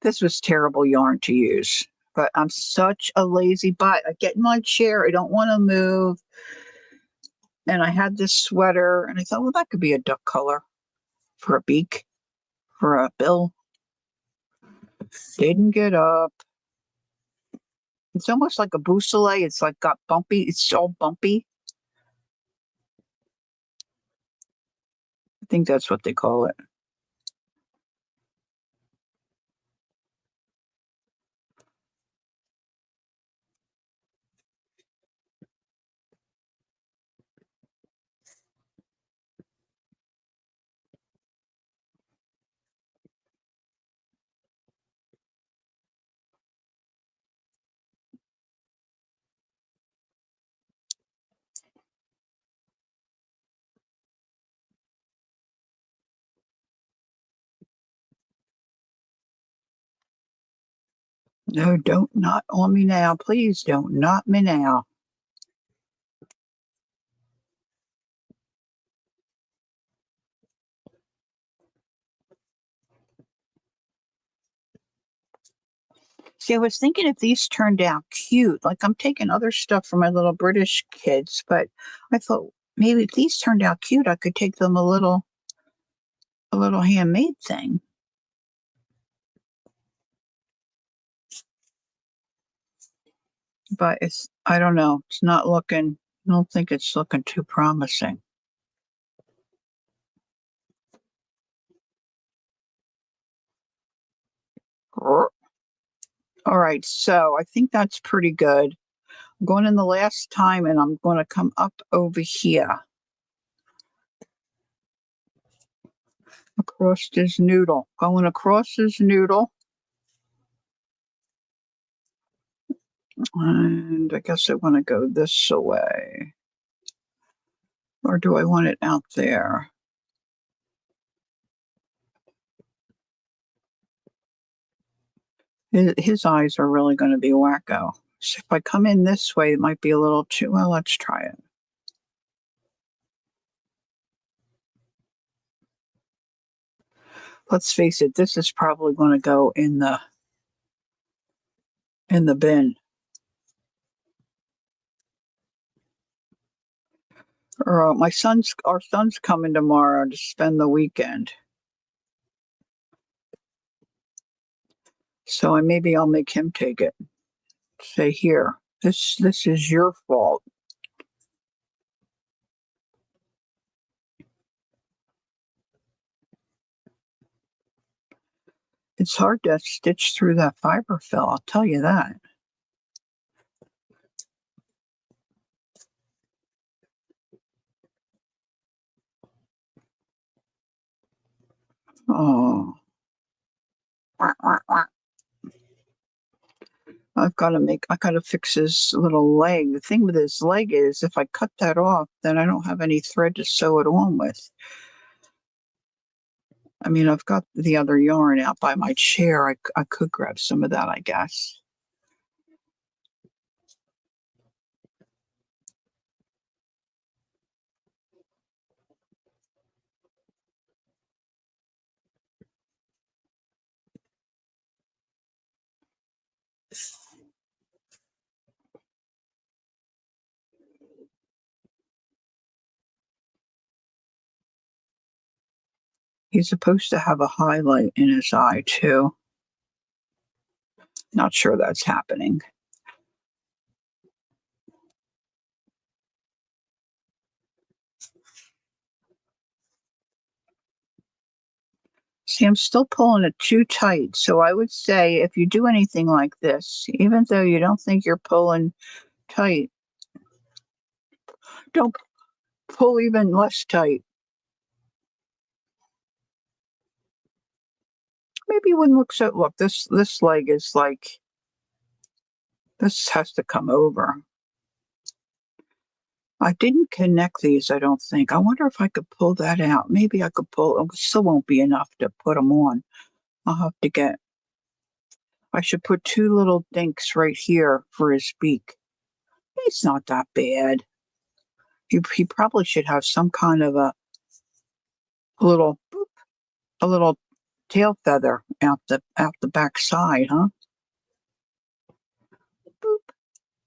Speaker 1: This was terrible yarn to use, but I'm such a lazy butt. I get in my chair, I don't want to move. And I had this sweater, and I thought, well, that could be a duck color for a beak, for a bill. Didn't get up. It's almost like a boussole. It's like got bumpy. It's all bumpy. I think that's what they call it. No, don't knot on me now. Please don't knot me now. See, I was thinking if these turned out cute, like I'm taking other stuff for my little British kids, but I thought maybe if these turned out cute, I could take them a little handmade thing. But I don't know. It's not looking, I don't think it's looking too promising. All right, so I think that's pretty good. I'm going in the last time and I'm going to come up over here across this noodle. Going across this noodle. And I guess I want to go this way. Or do I want it out there? His eyes are really going to be wacko. So if I come in this way, it might be a little too, well, let's try it. Let's face it, this is probably going to go in the bin. Or our son's coming tomorrow to spend the weekend. So maybe I'll make him take it. Say, here, this is your fault. It's hard to stitch through that fiberfill, I'll tell you that. Oh. I gotta fix his little leg. The thing with his leg is if I cut that off, then I don't have any thread to sew it on with. I mean, I've got the other yarn out by my chair. I could grab some of that, I guess. He's supposed to have a highlight in his eye, too. Not sure that's happening. See, I'm still pulling it too tight. So I would say if you do anything like this, even though you don't think you're pulling tight, don't pull even less tight. Maybe you wouldn't look so, look, this leg is like, this has to come over. I didn't connect these, I don't think. I wonder if I could pull that out. Maybe I could pull, it still won't be enough to put them on. I'll have to get, I should put two little dinks right here for his beak. It's not that bad. He probably should have some kind of a little, boop, a little tail feather out the back side, huh? Boop,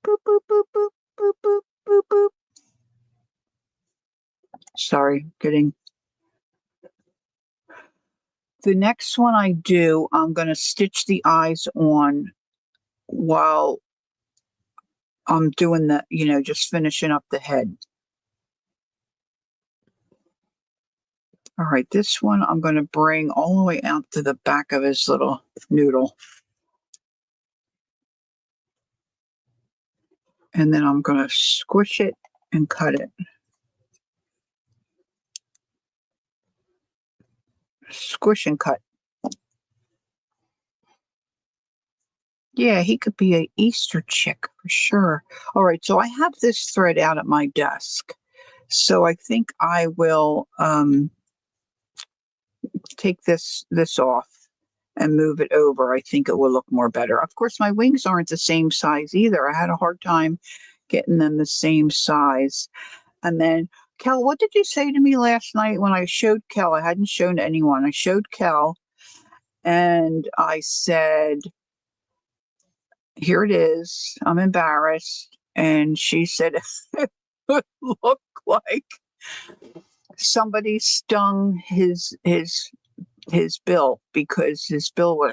Speaker 1: boop, boop, boop, boop, boop, boop, boop, boop. Sorry, getting. The next one I do, I'm going to stitch the eyes on while I'm doing the, just finishing up the head. All right, this one I'm going to bring all the way out to the back of his little noodle. And then I'm going to squish it and cut it. Squish and cut. Yeah, he could be a Easter chick for sure. All right, so I have this thread out at my desk. So I think I will take this off and move it over. I think it will look more better. Of course, my wings aren't the same size either. I had a hard time getting them the same size. And then, Kel, what did you say to me last night when I showed Kel? I hadn't shown anyone. I showed Kel and I said, here it is. I'm embarrassed. And she said, it would look like somebody stung his bill because his bill was,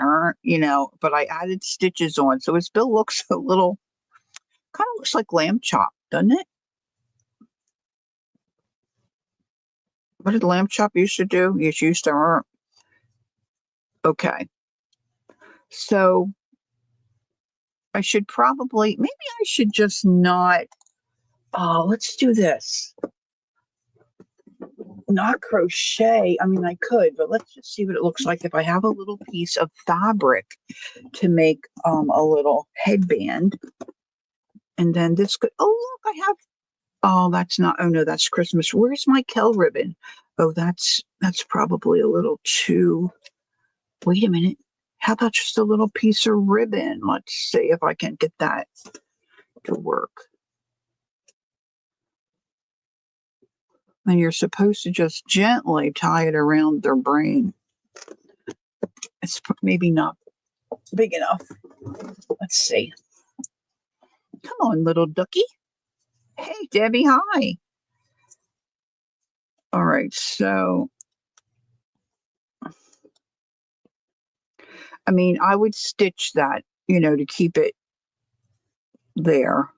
Speaker 1: but I added stitches on. So his bill looks a little, kind of looks like lamb chop, doesn't it? What did lamb chop used to do? It used to, okay. So I should probably, maybe I should just not, let's do this. Not crochet. I mean, I could, but let's just see what it looks like if I have a little piece of fabric to make a little headband. And then this could, oh, look, I have, oh, that's not, oh no, that's Christmas. Where's my Kel ribbon? Oh, that's probably a little too, wait a minute. How about just a little piece of ribbon? Let's see if I can get that to work. And you're supposed to just gently tie it around their brain. It's maybe not big enough. Let's see. Come on, little ducky. Hey, Debbie, hi. All right, so, I mean, I would stitch that, to keep it there.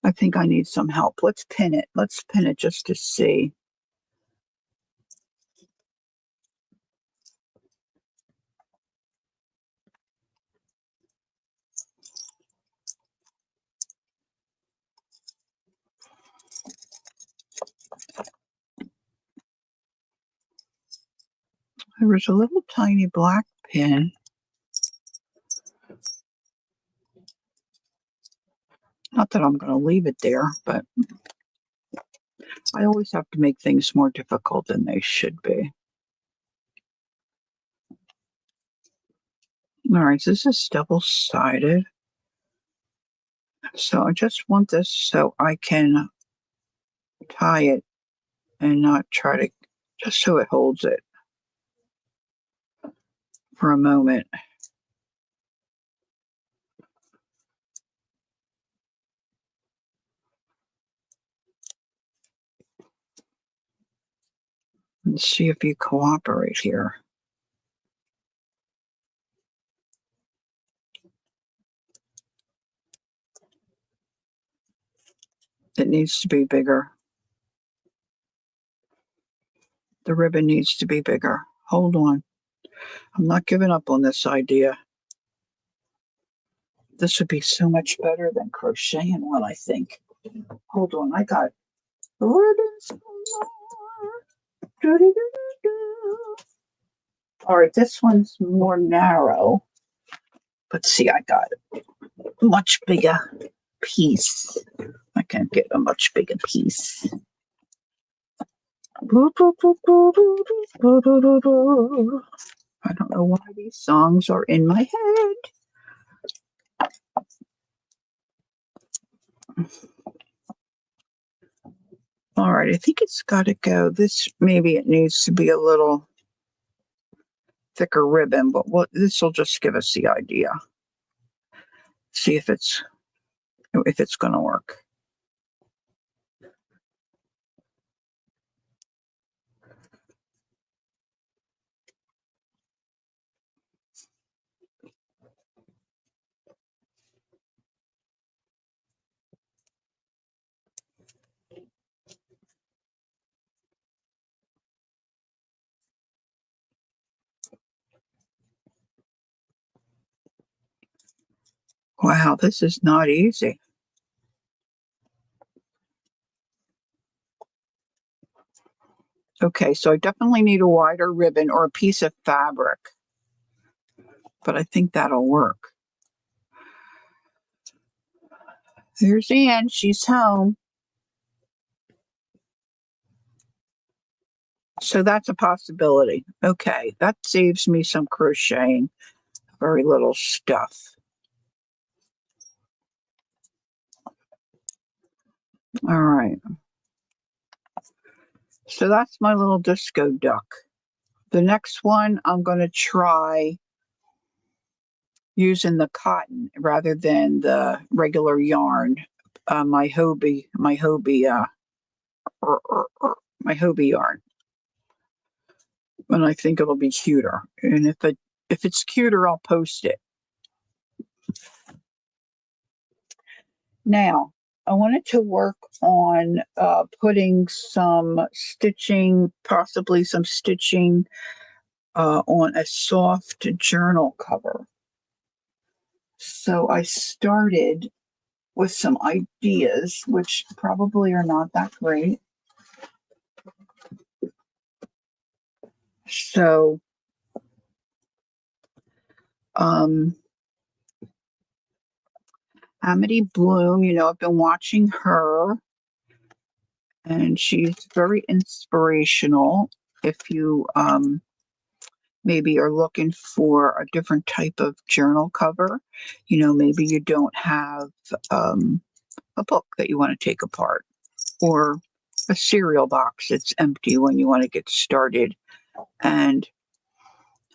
Speaker 1: I think I need some help. Let's pin it. Let's pin it just to see. There was a little tiny black pin. Not that I'm going to leave it there, but I always have to make things more difficult than they should be. All right, this is double-sided. So I just want this so I can tie it and not try to, just so it holds it for a moment. Let's see if you cooperate here. It needs to be bigger. The ribbon needs to be bigger. Hold on. I'm not giving up on this idea. This would be so much better than crocheting one, I think. Hold on, I got ribbons galore. All right, this one's more narrow. But see, I got a much bigger piece. I can get a much bigger piece. I don't know why these songs are in my head. All right, I think it's got to go. Maybe it needs to be a little thicker ribbon, but this will just give us the idea. See if it's going to work. Wow, this is not easy. Okay, so I definitely need a wider ribbon or a piece of fabric, but I think that'll work. Here's Anne, she's home. So that's a possibility. Okay, that saves me some crocheting. Very little stuff. All right. So that's my little disco duck. The next one, I'm going to try using the cotton rather than the regular yarn. My Hobie yarn. And I think it'll be cuter. And if it's cuter, I'll post it. Now, I wanted to work on putting some stitching, possibly some stitching on a soft journal cover. So I started with some ideas, which probably are not that great. So, Amity Bloom, I've been watching her, and she's very inspirational. If you maybe are looking for a different type of journal cover, maybe you don't have a book that you want to take apart, or a cereal box that's empty when you want to get started. And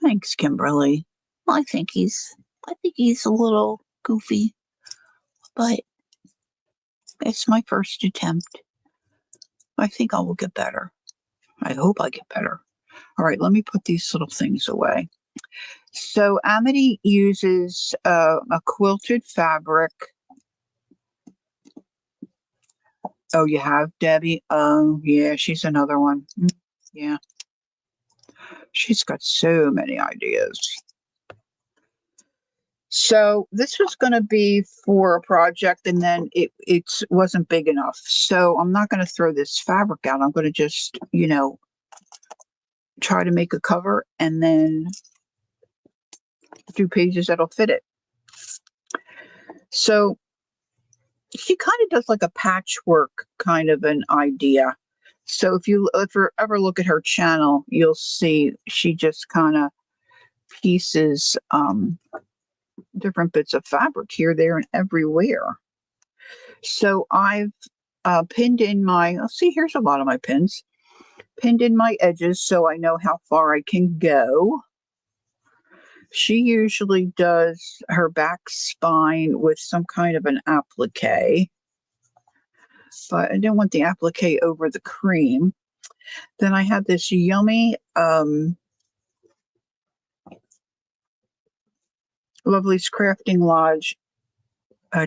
Speaker 1: thanks, Kimberly. I think he's a little goofy, but it's my first attempt. I think I will get better. I hope I get better. All right, let me put these little things away. So Amity uses a quilted fabric. Oh, you have Debbie? Oh, yeah, she's another one. Yeah. She's got so many ideas. So this was going to be for a project, and then it wasn't big enough. So I'm not going to throw this fabric out. I'm going to just, try to make a cover and then do pages that'll fit it. So she kind of does like a patchwork kind of an idea. So if you ever look at her channel, you'll see she just kind of pieces different bits of fabric here, there, and everywhere. So I've pinned in let's see, here's a lot of my pins. Pinned in my edges so I know how far I can go. She usually does her back spine with some kind of an applique, but I didn't want the applique over the cream. Then I had this yummy, Lovely's Crafting Lodge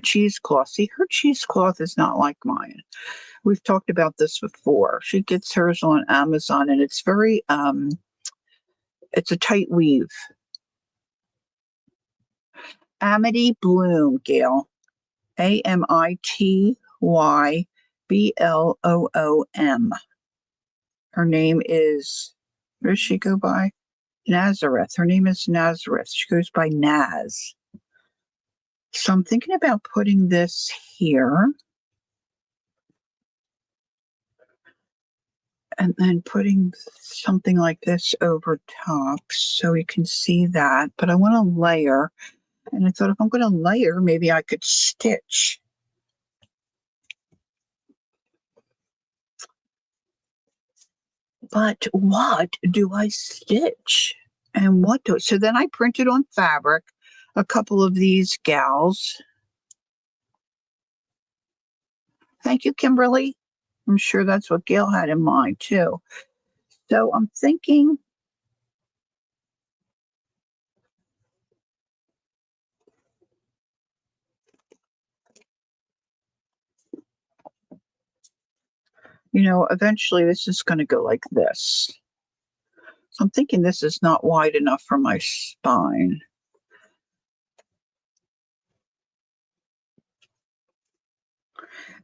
Speaker 1: cheesecloth. See, her cheesecloth is not like mine. We've talked about this before. She gets hers on Amazon, and it's very, it's a tight weave. Amity Bloom, Gail. AMITYBLOOM. Her name is, where does she go by? Nazareth. Her name is Nazareth. She goes by Naz. So I'm thinking about putting this here. And then putting something like this over top so you can see that. But I want to layer. And I thought if I'm going to layer, maybe I could stitch. But what do I stitch? And so then I printed on fabric a couple of these gals. Thank you, Kimberly. I'm sure that's what Gail had in mind too. So I'm thinking, eventually this is going to go like this. So I'm thinking this is not wide enough for my spine.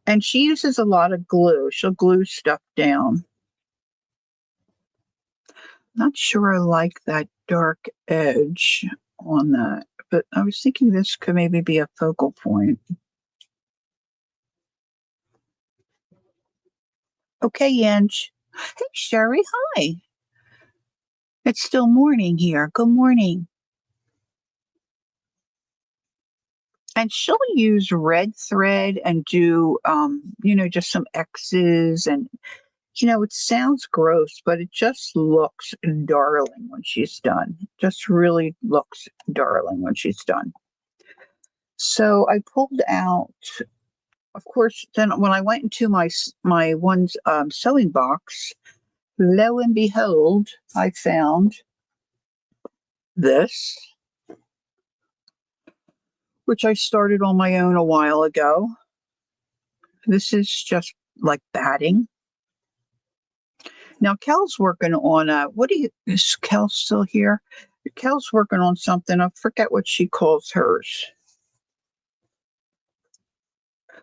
Speaker 1: And she uses a lot of glue. She'll glue stuff down. Not sure I like that dark edge on that, but I was thinking this could maybe be a focal point. Okay, Ange. Hey, Sherry, hi. It's still morning here. Good morning. And she'll use red thread and do, just some X's. And, it sounds gross, but it just looks darling when she's done. Just really looks darling when she's done. So I pulled out, of course, then when I went into my one's sewing box, lo and behold, I found this, which I started on my own a while ago. This is just like batting. Now, Kel's working on is Kel still here? Kel's working on something. I forget what she calls hers,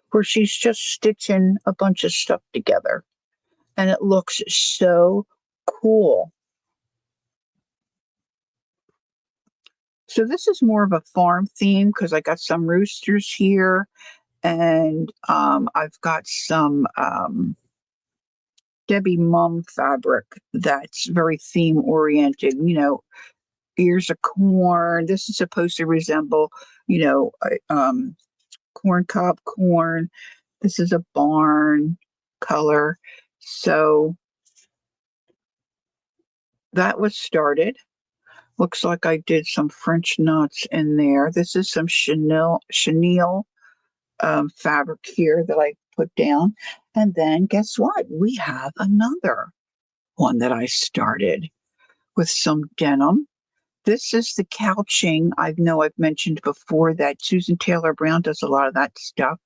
Speaker 1: where she's just stitching a bunch of stuff together. And it looks so cool. So this is more of a farm theme because I got some roosters here, and I've got some Debbie Mum fabric that's very theme oriented. Ears of corn. This is supposed to resemble, corn cob corn. This is a barn color. So that was started. Looks like I did some French knots in there. This is some chenille fabric here that I put down. And then guess what? We have another one that I started with some denim. This is the couching. I know I've mentioned before that Susan Taylor Brown does a lot of that stuff.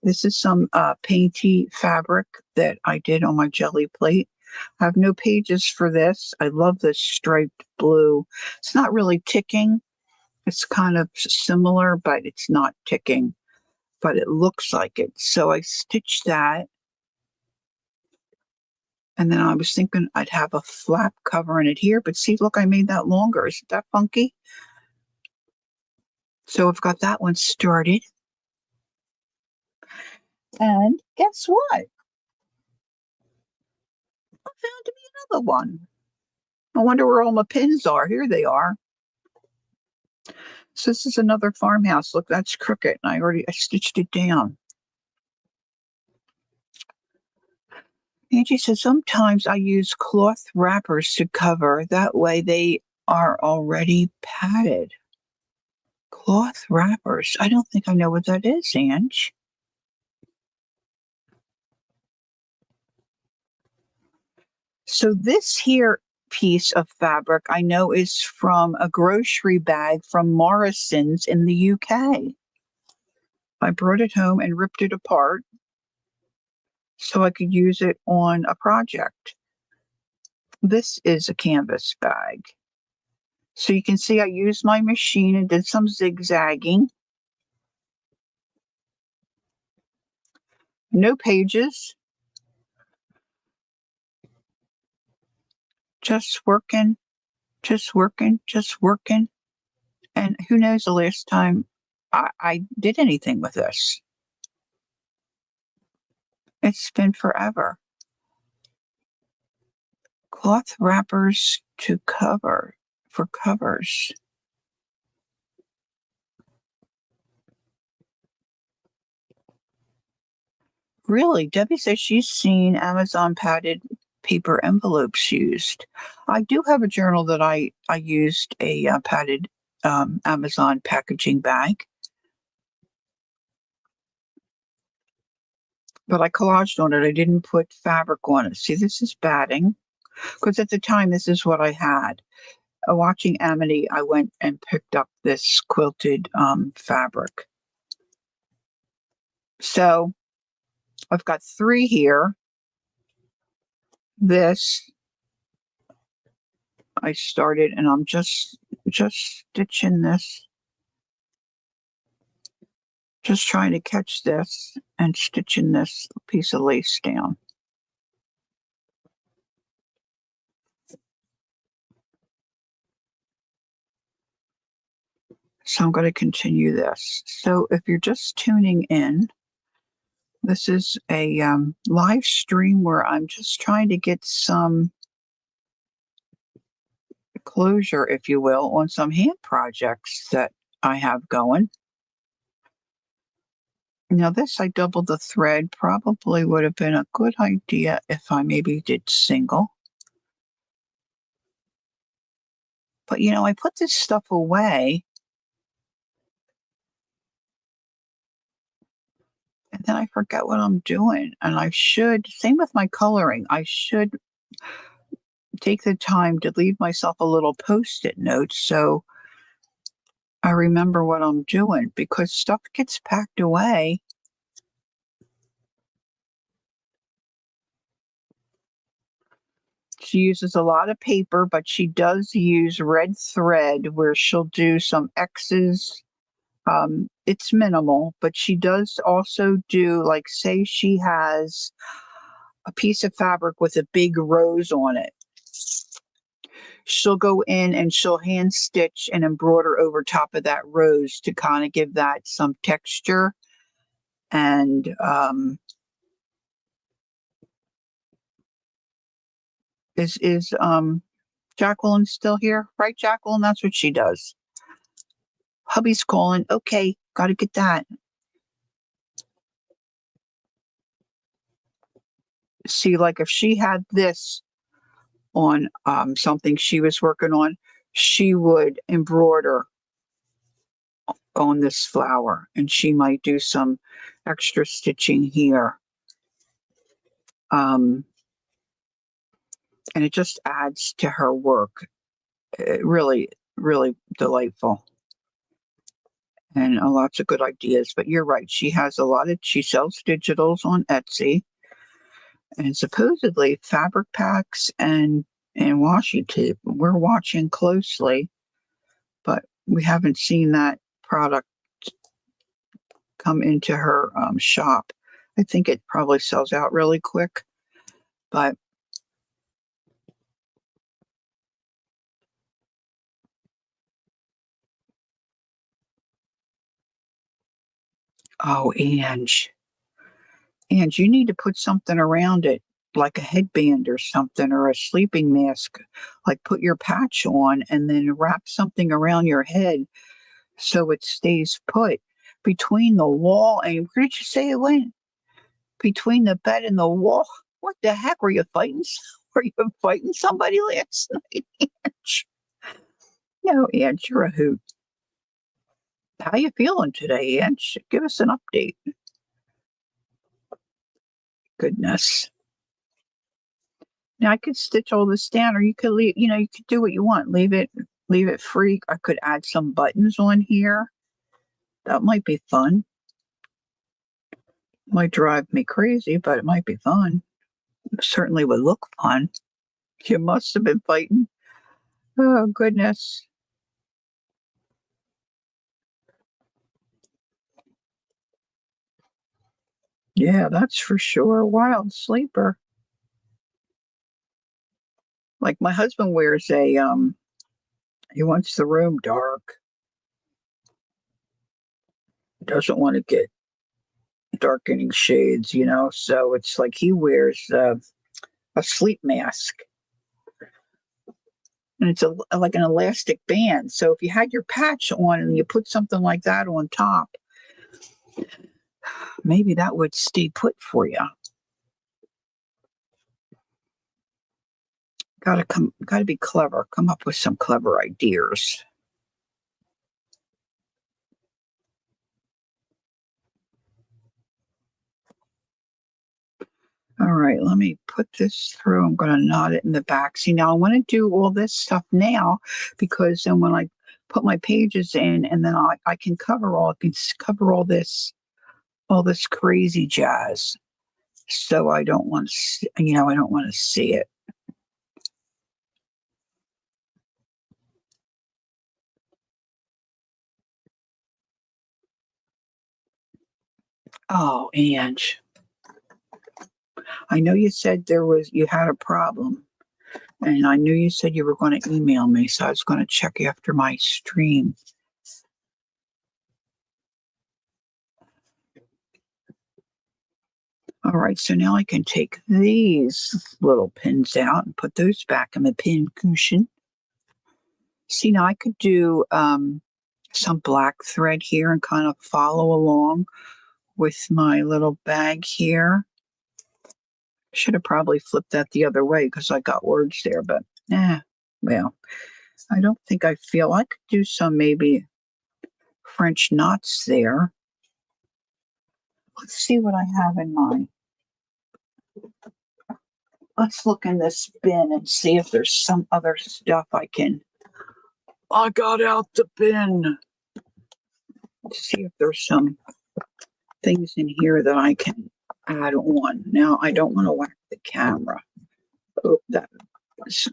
Speaker 1: This is some painty fabric that I did on my jelly plate. I have no pages for this. I love this striped blue. It's not really ticking. It's kind of similar, but it's not ticking, but it looks like it. So I stitched that. And then I was thinking I'd have a flap covering it here, but see, look, I made that longer. Isn't that funky? So I've got that one started. And guess what? I found me another one. I wonder where all my pins are. Here they are. So this is another farmhouse. Look, that's crooked. And I stitched it down. Angie says, sometimes I use cloth wrappers to cover. That way they are already padded. Cloth wrappers. I don't think I know what that is, Ange. So this here piece of fabric I know is from a grocery bag from Morrison's in the UK. I brought it home and ripped it apart so I could use it on a project. This is a canvas bag. So you can see I used my machine and did some zigzagging. No pages. Just working, just working, just working. And who knows the last time I did anything with this. It's been forever. Cloth wrappers to cover, for covers. Really, Debbie says she's seen Amazon padded paper envelopes used. I do have a journal that I used a padded Amazon packaging bag. But I collaged on it. I didn't put fabric on it. See, this is batting. Because at the time, this is what I had. Watching Amity, I went and picked up this quilted fabric. So I've got 3 here. This I started, and I'm just stitching this. Just trying to catch this and stitching this piece of lace down. So I'm going to continue this. So if you're just tuning in, this is a live stream where I'm just trying to get some closure, if you will, on some hand projects that I have going. Now this, I doubled the thread. Probably would have been a good idea if I maybe did single. But I put this stuff away. And then I forget what I'm doing. And same with my coloring, I should take the time to leave myself a little Post-it note so I remember what I'm doing, because stuff gets packed away. She uses a lot of paper, but she does use red thread where she'll do some X's. It's minimal, but she does also do, like, say she has a piece of fabric with a big rose on it. she'll go in and she'll hand stitch and embroider over top of that rose to kind of give that some texture. And is Jacqueline still here? Right, Jacqueline? That's what she does. Hubby's calling. Okay, gotta get that. See, like if she had this on something she was working on, she would embroider on this flower, and she might do some extra stitching here. And it just adds to her work. Really, really delightful. And lots of good ideas. But you're right. She sells digitals on Etsy, and supposedly fabric packs and washi tape. We're watching closely, but we haven't seen that product come into her shop. I think it probably sells out really quick, but oh, Ange, you need to put something around it, like a headband or something, or a sleeping mask. Like put your patch on and then wrap something around your head so it stays put between the wall and where did you say it went? Between the bed and the wall. What the heck were you fighting? Were you fighting somebody last night, Ange? No, Ange, you're a hoot. How you feeling today, Ange? Give us an update. Goodness. Now I could stitch all this down, or you could leave. You could do what you want. Leave it free. I could add some buttons on here. That might be fun. Might drive me crazy, but it might be fun. It certainly would look fun. You must have been fighting. Oh goodness. Yeah, that's for sure. Wild sleeper. Like my husband wears he wants the room dark. Doesn't want to get darkening shades, so it's like he wears a sleep mask. And it's like an elastic band. So if you had your patch on and you put something like that on top, maybe that would stay put for you. Gotta be clever. Come up with some clever ideas. All right, let me put this through. I'm going to knot it in the back. See, now I want to do all this stuff now because then when I put my pages in, and then I can cover all this crazy jazz. So I don't want to, I don't want to see it. Oh, Ange, I know you said you had a problem, and I knew you said you were going to email me, so I was going to check after my stream. All right, so now I can take these little pins out and put those back in the pin cushion. See, now I could do some black thread here and kind of follow along with my little bag here. Should have probably flipped that the other way because I got words there, but well, I don't think I could do some maybe French knots there. Let's see what I have in mind. Let's look in this bin and see if there's some other stuff I got out the bin. Let's see if there's some things in here that I can add on. Now, I don't want to whack the camera. Oh, that was...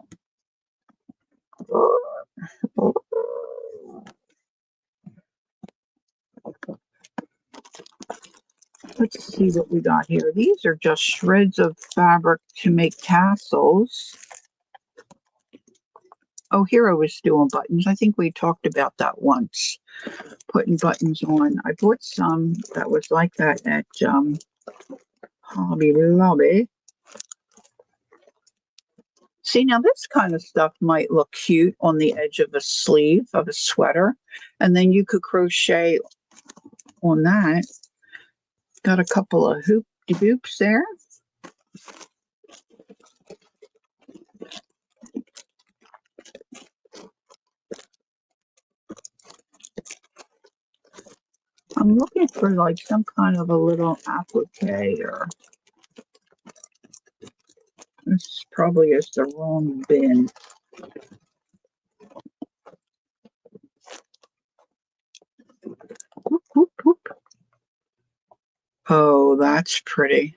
Speaker 1: Let's see what we got here. These are just shreds of fabric to make tassels. Oh, Hero was doing buttons. I think we talked about that once. Putting buttons on. I bought some that was like that at Hobby Lobby. See, now this kind of stuff might look cute on the edge of a sleeve of a sweater. And then you could crochet on that. Got a couple of hoop-de-boops there. I'm looking for like some kind of a little applique, or this probably is the wrong bin. Whoop, whoop, whoop. Oh, that's pretty.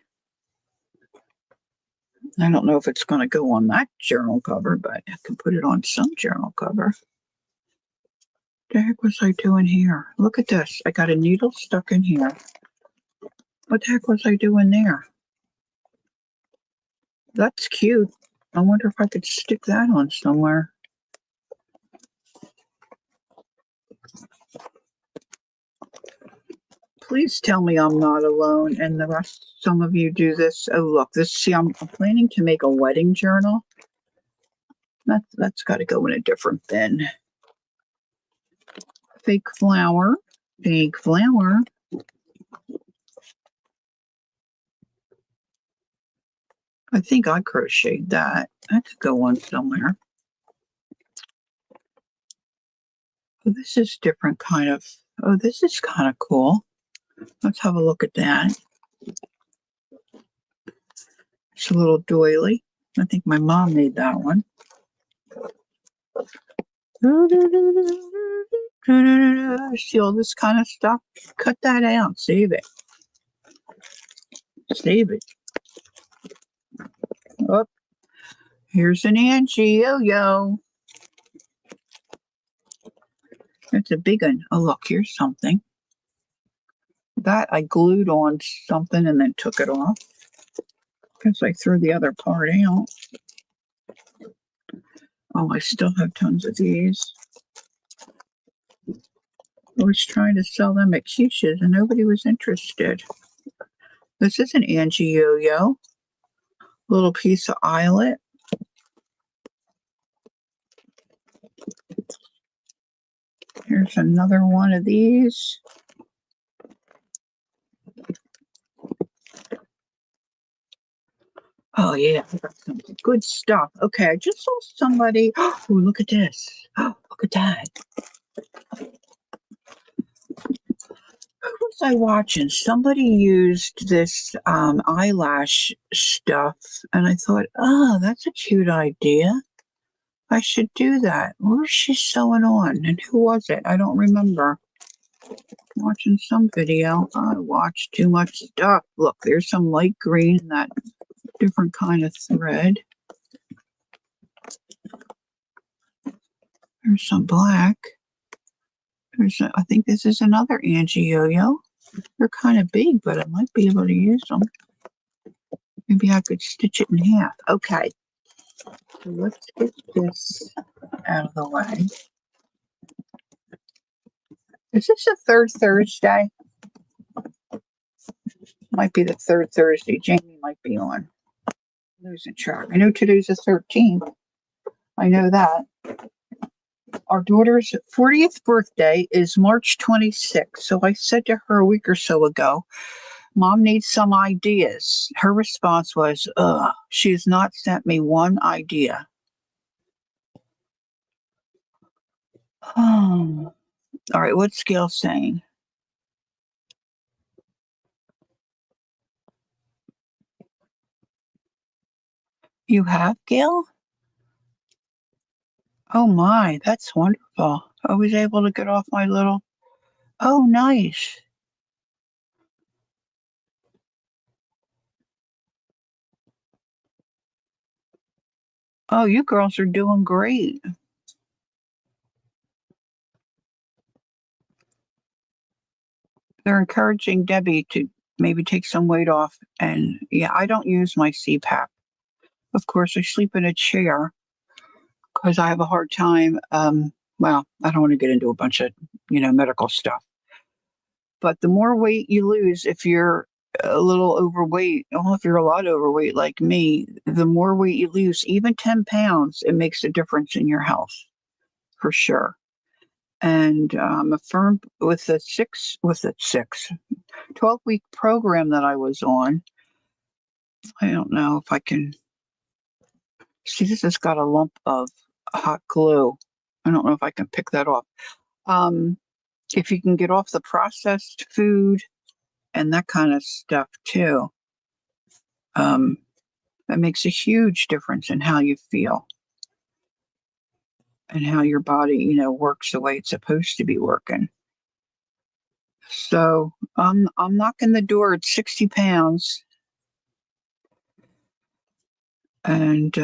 Speaker 1: I don't know if it's going to go on that journal cover, but I can put it on some journal cover. What the heck was I doing here? Look at this. I got a needle stuck in here. What the heck was I doing there? That's cute. I wonder if I could stick that on somewhere. Please tell me I'm not alone and the rest, some of you do this. Oh, look, this, see, I'm planning to make a wedding journal. That's got to go in a different bin. Fake flower, fake flower. I think I crocheted that. That could go on somewhere. Oh, this is different kind of, oh, this is kind of cool. Let's have a look at that. It's a little doily. I think my mom made that one. See all this kind of stuff? Cut that out. Save it. Save it. Oh, here's an Angie yo-yo. It's a big one. Oh, look, here's something. That I glued on something and then took it off because I threw the other part out. Oh, I still have tons of these. I was trying to sell them at Keish's and nobody was interested. This is an Angie yo-yo. Little piece of eyelet. Here's another one of these. Oh, yeah, I got some good stuff. Okay, I just saw somebody. Oh, look at this. Oh, look at that. Who was I watching? Somebody used this eyelash stuff, and I thought, oh, that's a cute idea. I should do that. Where's she sewing on? And who was it? I don't remember. Watching some video. I watched too much stuff. Look, there's some light green and that different kind of thread. There's some black. I think this is another Angie yo-yo. They're kind of big, but I might be able to use them. Maybe I could stitch it in half. Okay. So let's get this out of the way. Is this the third Thursday? Might be the third Thursday. Jamie might be on. Losing track. I know today's the 13th. I know that. Our daughter's 40th birthday is March 26th. So I said to her a week or so ago, Mom needs some ideas. Her response was, ugh, she has not sent me one idea. All right, what's Gail saying? You have, Gail? Oh my, that's wonderful. I was able to get off my little... Oh, nice. Oh, you girls are doing great. They're encouraging Debbie to maybe take some weight off. And yeah, I don't use my CPAP. Of course, I sleep in a chair because I have a hard time. Well, I don't want to get into a bunch of, medical stuff. But the more weight you lose, if you're a little overweight, well, if you're a lot overweight like me, the more weight you lose, even 10 pounds, it makes a difference in your health for sure. And I'm a firm with the 12-week program that I was on. I don't know if I can see, this has got a lump of hot glue. I don't know if I can pick that off. If you can get off the processed food and that kind of stuff too, that makes a huge difference in how you feel and how your body, works the way it's supposed to be working. So I'm knocking the door at 60 pounds, and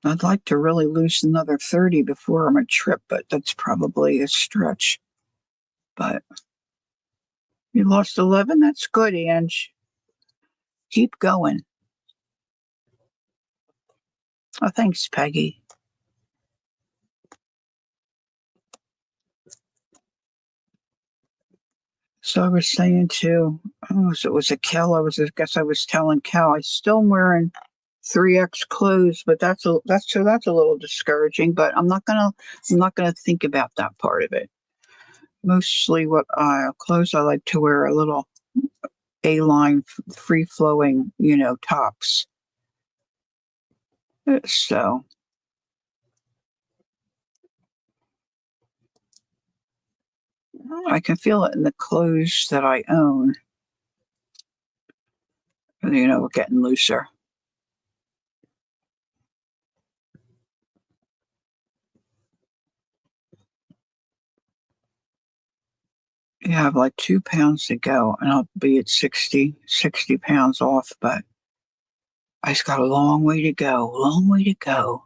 Speaker 1: I'd like to really lose another 30 before I'm a trip, but that's probably a stretch. But you lost 11. That's good, Ange. Keep going. Oh, thanks, Peggy. So I was saying to, so it was a Kel. I guess I was telling Kel, I'm still wearing 3X clothes, but that's a little discouraging. But I'm not gonna think about that part of it. Mostly what clothes I like to wear are little A-line, free flowing, tops. So I can feel it in the clothes that I own. We're getting looser. You have like 2 pounds to go, and I'll be at 60 pounds off, but I just got a long way to go. Long way to go.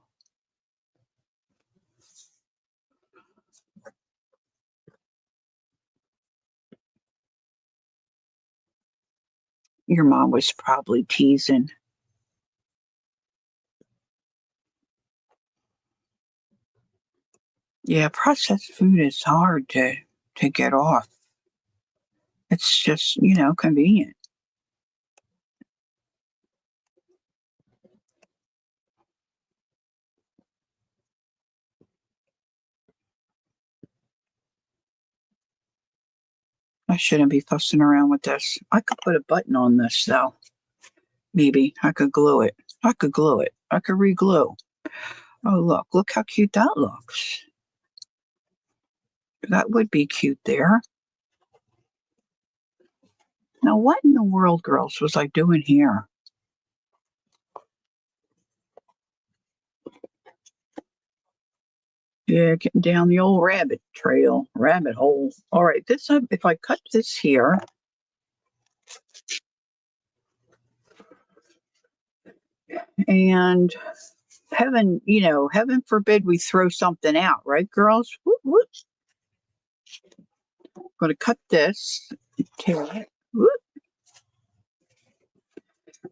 Speaker 1: Your mom was probably teasing. Yeah, processed food is hard to get off. It's just, convenient. I shouldn't be fussing around with this. I could put a button on this, though. Maybe I could glue it. I could glue it. I could re-glue. Oh, look how cute that looks. That would be cute there. Now, what in the world, girls, was I doing here? Yeah, getting down the old rabbit hole. All right, if I cut this here, and heaven forbid we throw something out, right, girls? Whoop, whoop. I'm going to cut this, tear it, whoop,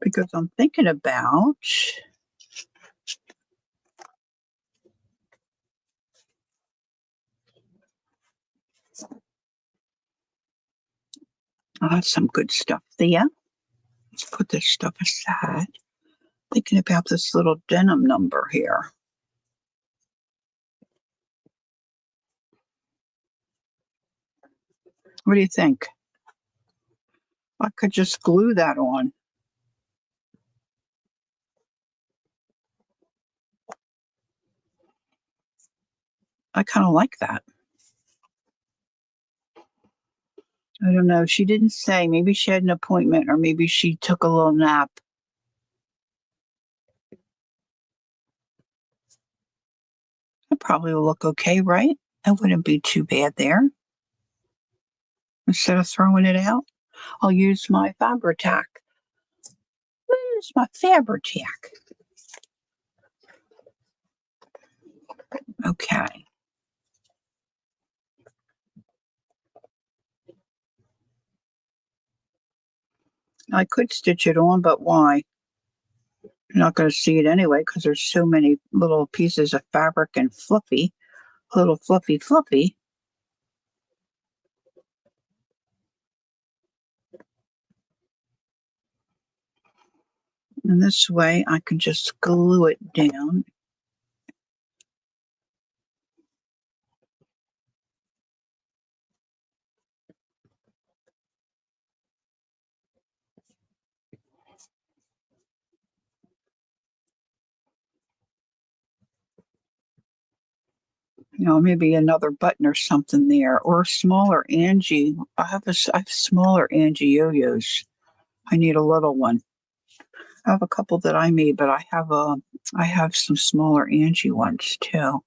Speaker 1: because I'm thinking about. Oh, that's some good stuff there. Let's put this stuff aside. Thinking about this little denim number here. What do you think? I could just glue that on. I kind of like that. I don't know. She didn't say. Maybe she had an appointment or maybe she took a little nap. It probably will look okay, right? That wouldn't be too bad there. Instead of throwing it out, I'll use my Fabri-Tac. Where's my Fabri-Tac? Okay. I could stitch it on, but why? You're not going to see it anyway because there's so many little pieces of fabric and fluffy, little fluffy. And this way I can just glue it down. Maybe another button or something there, or a smaller Angie. I have smaller Angie yo-yos. I need a little one. I have a couple that I made, but I have some smaller Angie ones too.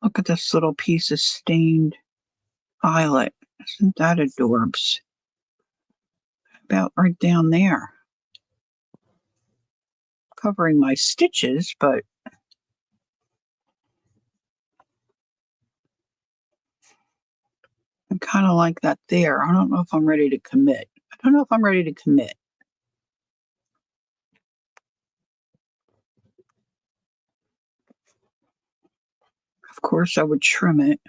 Speaker 1: Look at this little piece of stained eyelet. Isn't that adorbs? About right down there. Covering my stitches, but I kind of like that there. I don't know if I'm ready to commit. Of course, I would trim it.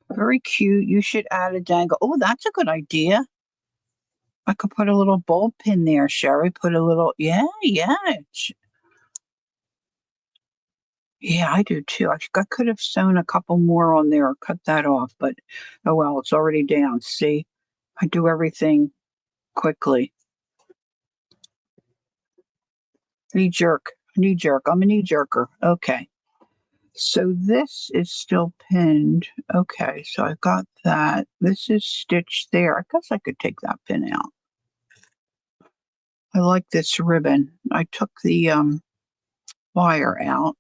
Speaker 1: Very cute. You should add a dangle. Oh, that's a good idea. I could put a little bulb pin there, Sherry. Put a little, yeah. Yeah, I do too. I could have sewn a couple more on there or cut that off, but oh well, it's already down. See, I do everything quickly. Knee jerk. I'm a knee jerker. Okay. So this is still pinned. Okay, so I've got that. This is stitched there. I guess I could take that pin out. I like this ribbon. I took the wire out.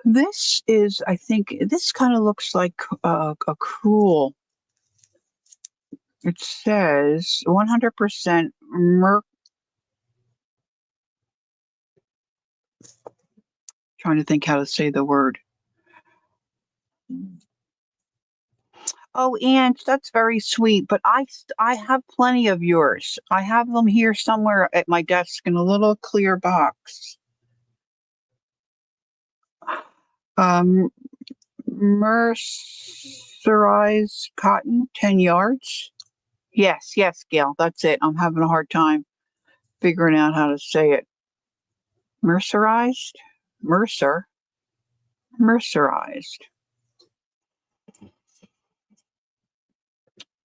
Speaker 1: This is, I think, this kind of looks like a crewel. It says 100% trying to think how to say the word. Oh, Aunt, that's very sweet, but I have plenty of yours. I have them here somewhere at my desk in a little clear box. Um, mercerized cotton, 10 yards. Yes, Gail, that's it. I'm having a hard time figuring out how to say it. Mercerized? Mercerized.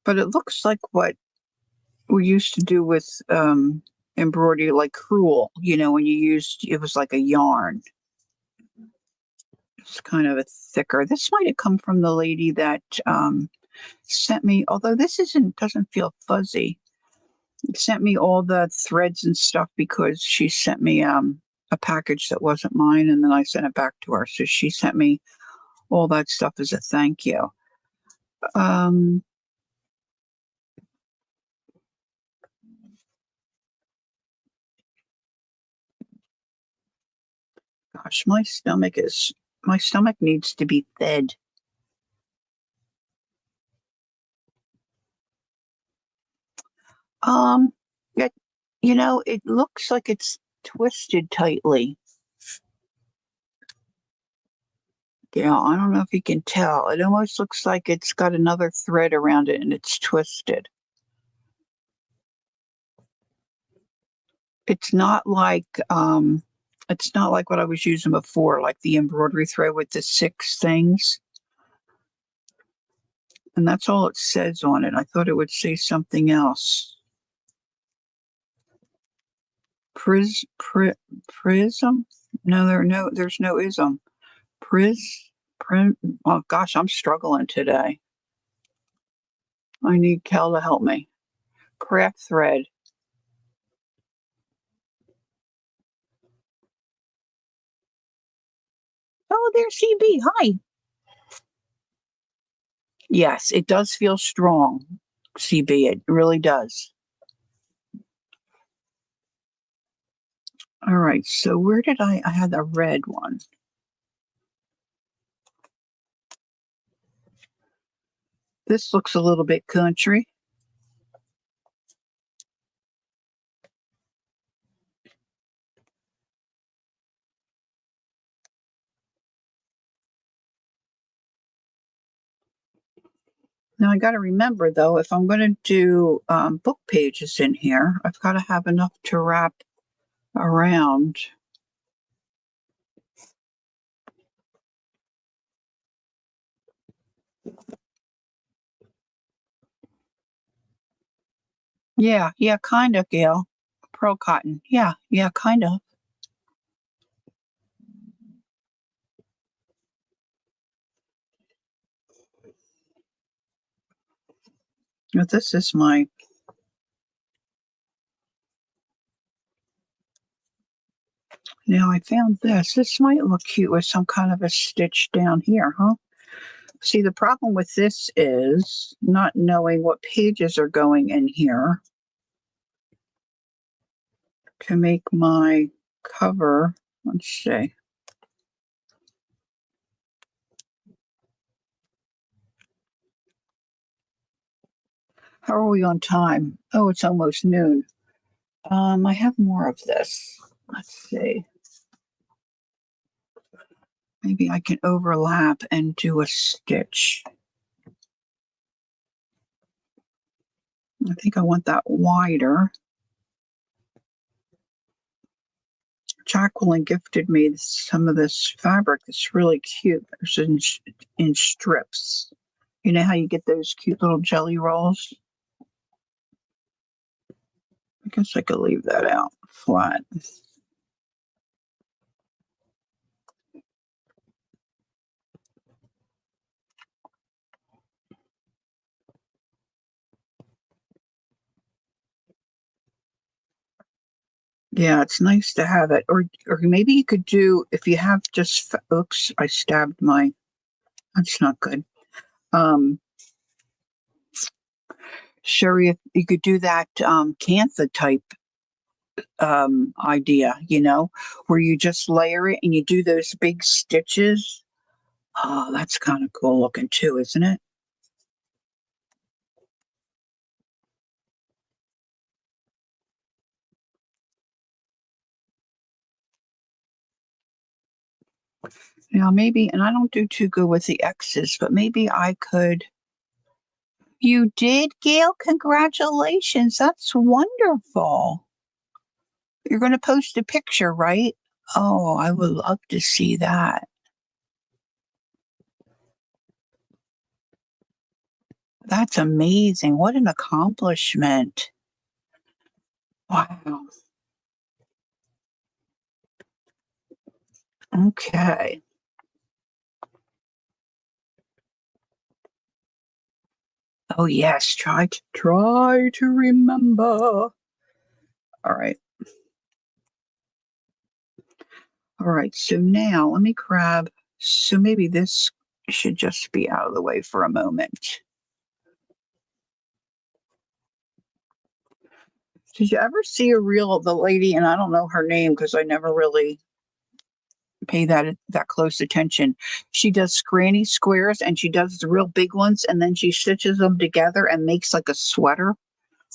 Speaker 1: But it looks like what we used to do with embroidery, like crewel, when you used it was like a yarn. It's kind of a thicker. This might have come from the lady that sent me, although this doesn't feel fuzzy. Sent me all the threads and stuff because she sent me a package that wasn't mine, and then I sent it back to her. So she sent me all that stuff as a thank you. Um, gosh, my stomach needs to be fed. Um, it, it looks like it's twisted tightly. Yeah, I don't know if you can tell. It almost looks like it's got another thread around it and it's twisted. It's not like it's not like what I was using before, like the embroidery thread with the 6 things. And that's all it says on it. I thought it would say something else. Prism? No, there's no ism. Oh gosh, I'm struggling today. I need Kel to help me. Craft thread. Oh, there's CB. Hi. Yes, it does feel strong, CB. It really does. All right, so where did I had a red one. This looks a little bit country. Now I got to remember though, if I'm going to do book pages in here, I've got to have enough to wrap around. Yeah, kind of, Gail. Pearl cotton. Yeah, kind of. But this is my. Now I found this. This might look cute with some kind of a stitch down here, huh? See, the problem with this is not knowing what pages are going in here to make my cover. Let's see. How are we on time? Oh, it's almost noon. I have more of this. Let's see. Maybe I can overlap and do a stitch. I think I want that wider. Jacqueline gifted me some of this fabric that's really cute. It's in strips. You know how you get those cute little jelly rolls? I guess I could leave that out flat. Yeah, it's nice to have it. Or maybe you could do, if you have just, oops, I stabbed my, that's not good. Sherry, if you could do that cantha type idea, where you just layer it and you do those big stitches. Oh, that's kind of cool looking too, isn't it? Maybe, and I don't do too good with the X's, but maybe I could. You did, Gail? Congratulations. That's wonderful. You're going to post a picture, right? Oh, I would love to see that. That's amazing. What an accomplishment. Wow. Okay. Oh yes, try to remember. All right. All right. So now let me grab, so maybe this should just be out of the way for a moment. Did you ever see a reel of the lady, and I don't know her name because I never really pay that close attention. She does granny squares and she does the real big ones and then she stitches them together and makes like a sweater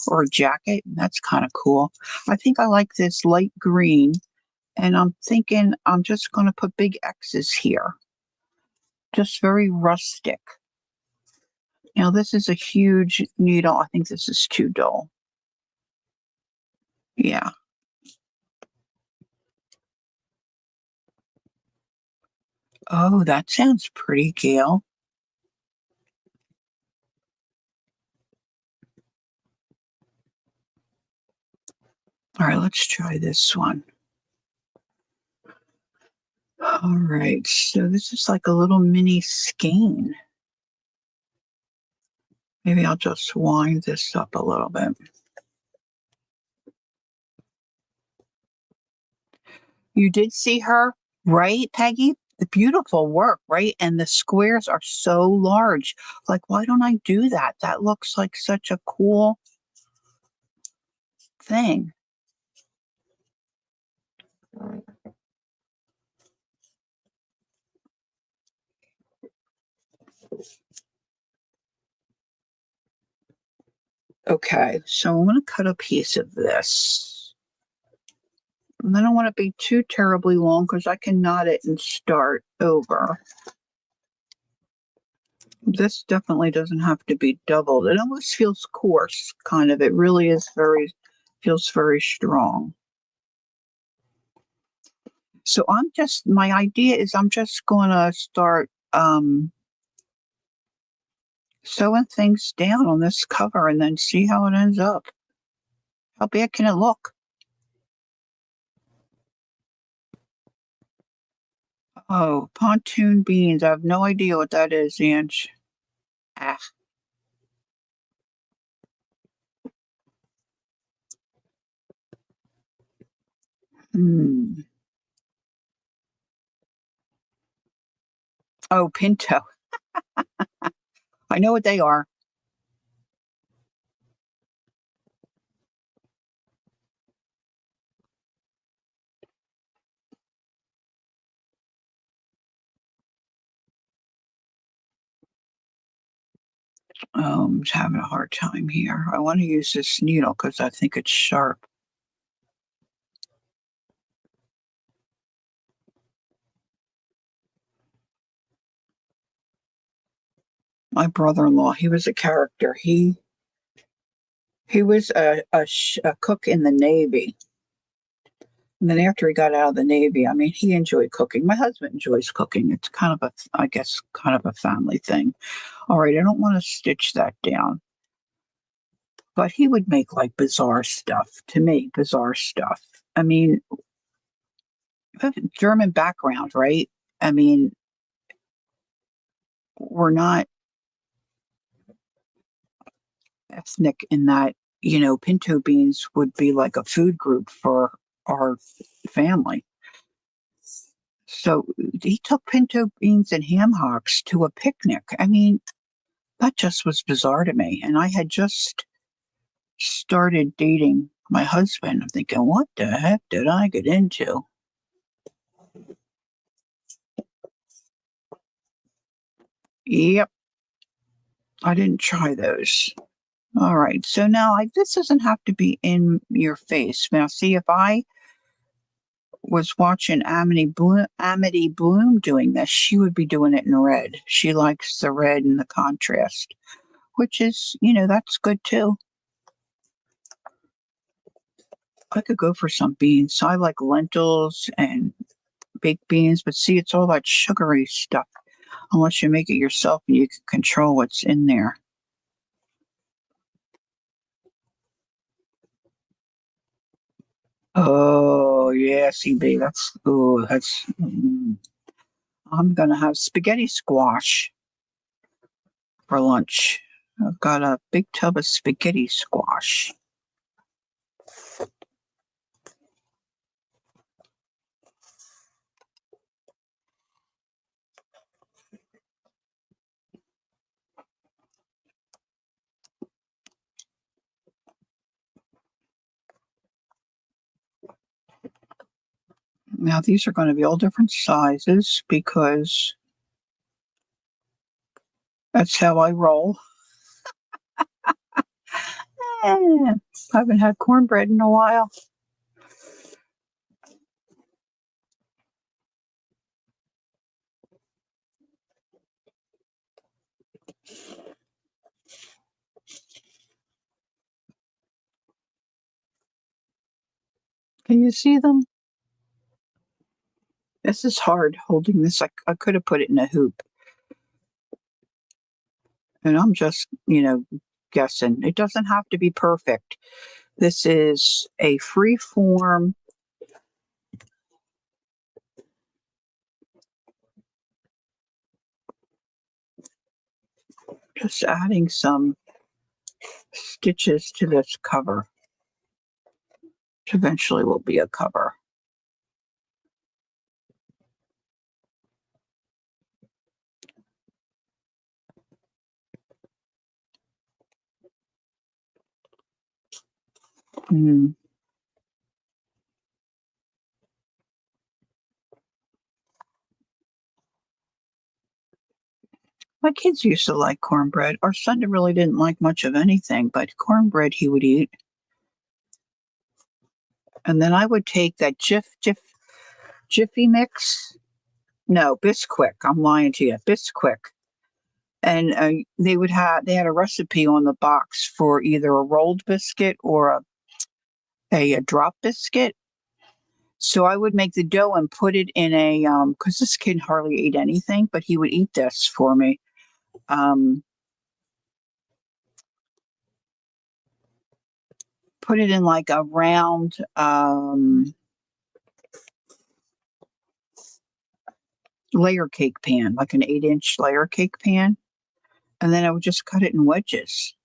Speaker 1: or a jacket. That's kind of cool. I think I like this light green and I'm thinking I'm just going to put big X's here. Just very rustic. Now this is a huge needle. I think this is too dull. Yeah. Oh, that sounds pretty, Gail. All right, let's try this one. All right, so this is like a little mini skein. Maybe I'll just wind this up a little bit. You did see her, right, Peggy? the beautiful work, right? And the squares are so large. Like, why don't I do that? That looks like such a cool thing. Okay, so I'm going to cut a piece of this. And I don't want it to be too terribly long because I can knot it and start over. This definitely doesn't have to be doubled. It almost feels coarse, kind of. It really is feels very strong. So my idea is I'm just going to start sewing things down on this cover and then see how it ends up. How bad can it look? Oh, pontoon beans. I have no idea what that is, Ange. Ah. Hmm. Oh, pinto. I know what they are. I'm having a hard time here. I want to use this needle because I think it's sharp. My brother-in-law, he was a character. He was a cook in the Navy. And then after he got out of the Navy, I mean, he enjoyed cooking. My husband enjoys cooking. It's kind of I guess, kind of a family thing. All right, I don't want to stitch that down. But he would make like bizarre stuff to me, bizarre stuff. I mean, German background, right? I mean, we're not ethnic in that, pinto beans would be like a food group for our family. So he took pinto beans and ham hocks to a picnic. I mean, that just was bizarre to me. And I had just started dating my husband. I'm thinking, what the heck did I get into? Yep, I didn't try those. All right, so now this doesn't have to be in your face. Now, see, if I was watching Amity Bloom doing this, she would be doing it in red. She likes the red and the contrast, which is, that's good too. I could go for some beans. I like lentils and baked beans, but see, it's all that sugary stuff. Unless you make it yourself and you can control what's in there. Oh, yeah, CB, I'm gonna have spaghetti squash for lunch. I've got a big tub of spaghetti squash. Now, these are going to be all different sizes because that's how I roll. I haven't had cornbread in a while. Can you see them? This is hard holding this. I could have put it in a hoop. And I'm just, guessing. It doesn't have to be perfect. This is a free form. Just adding some stitches to this cover, which eventually will be a cover. Mm. My kids used to like cornbread. Our son really didn't like much of anything, but cornbread he would eat. And then I would take that Jiffy mix. No, Bisquick. I'm lying to you. Bisquick. And they had a recipe on the box for either a rolled biscuit or a drop biscuit. So I would make the dough and put it in a because this kid hardly ate anything, but he would eat this for me. Put it in like a round layer cake pan, like an 8-inch layer cake pan. And then I would just cut it in wedges.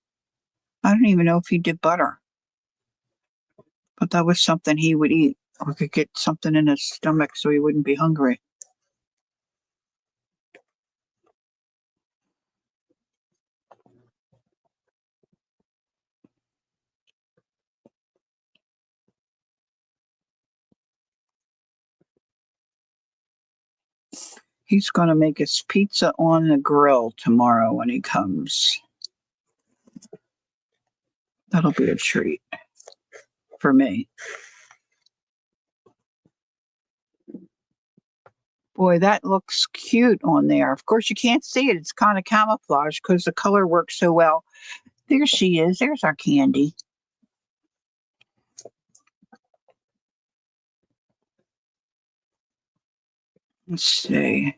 Speaker 1: I don't even know if he did butter, but that was something he would eat. Or could get something in his stomach so he wouldn't be hungry. He's going to make his pizza on the grill tomorrow when he comes. That'll be a treat for me. Boy, that looks cute on there. Of course, you can't see it. It's kind of camouflage because the color works so well. There she is. There's our candy. Let's see.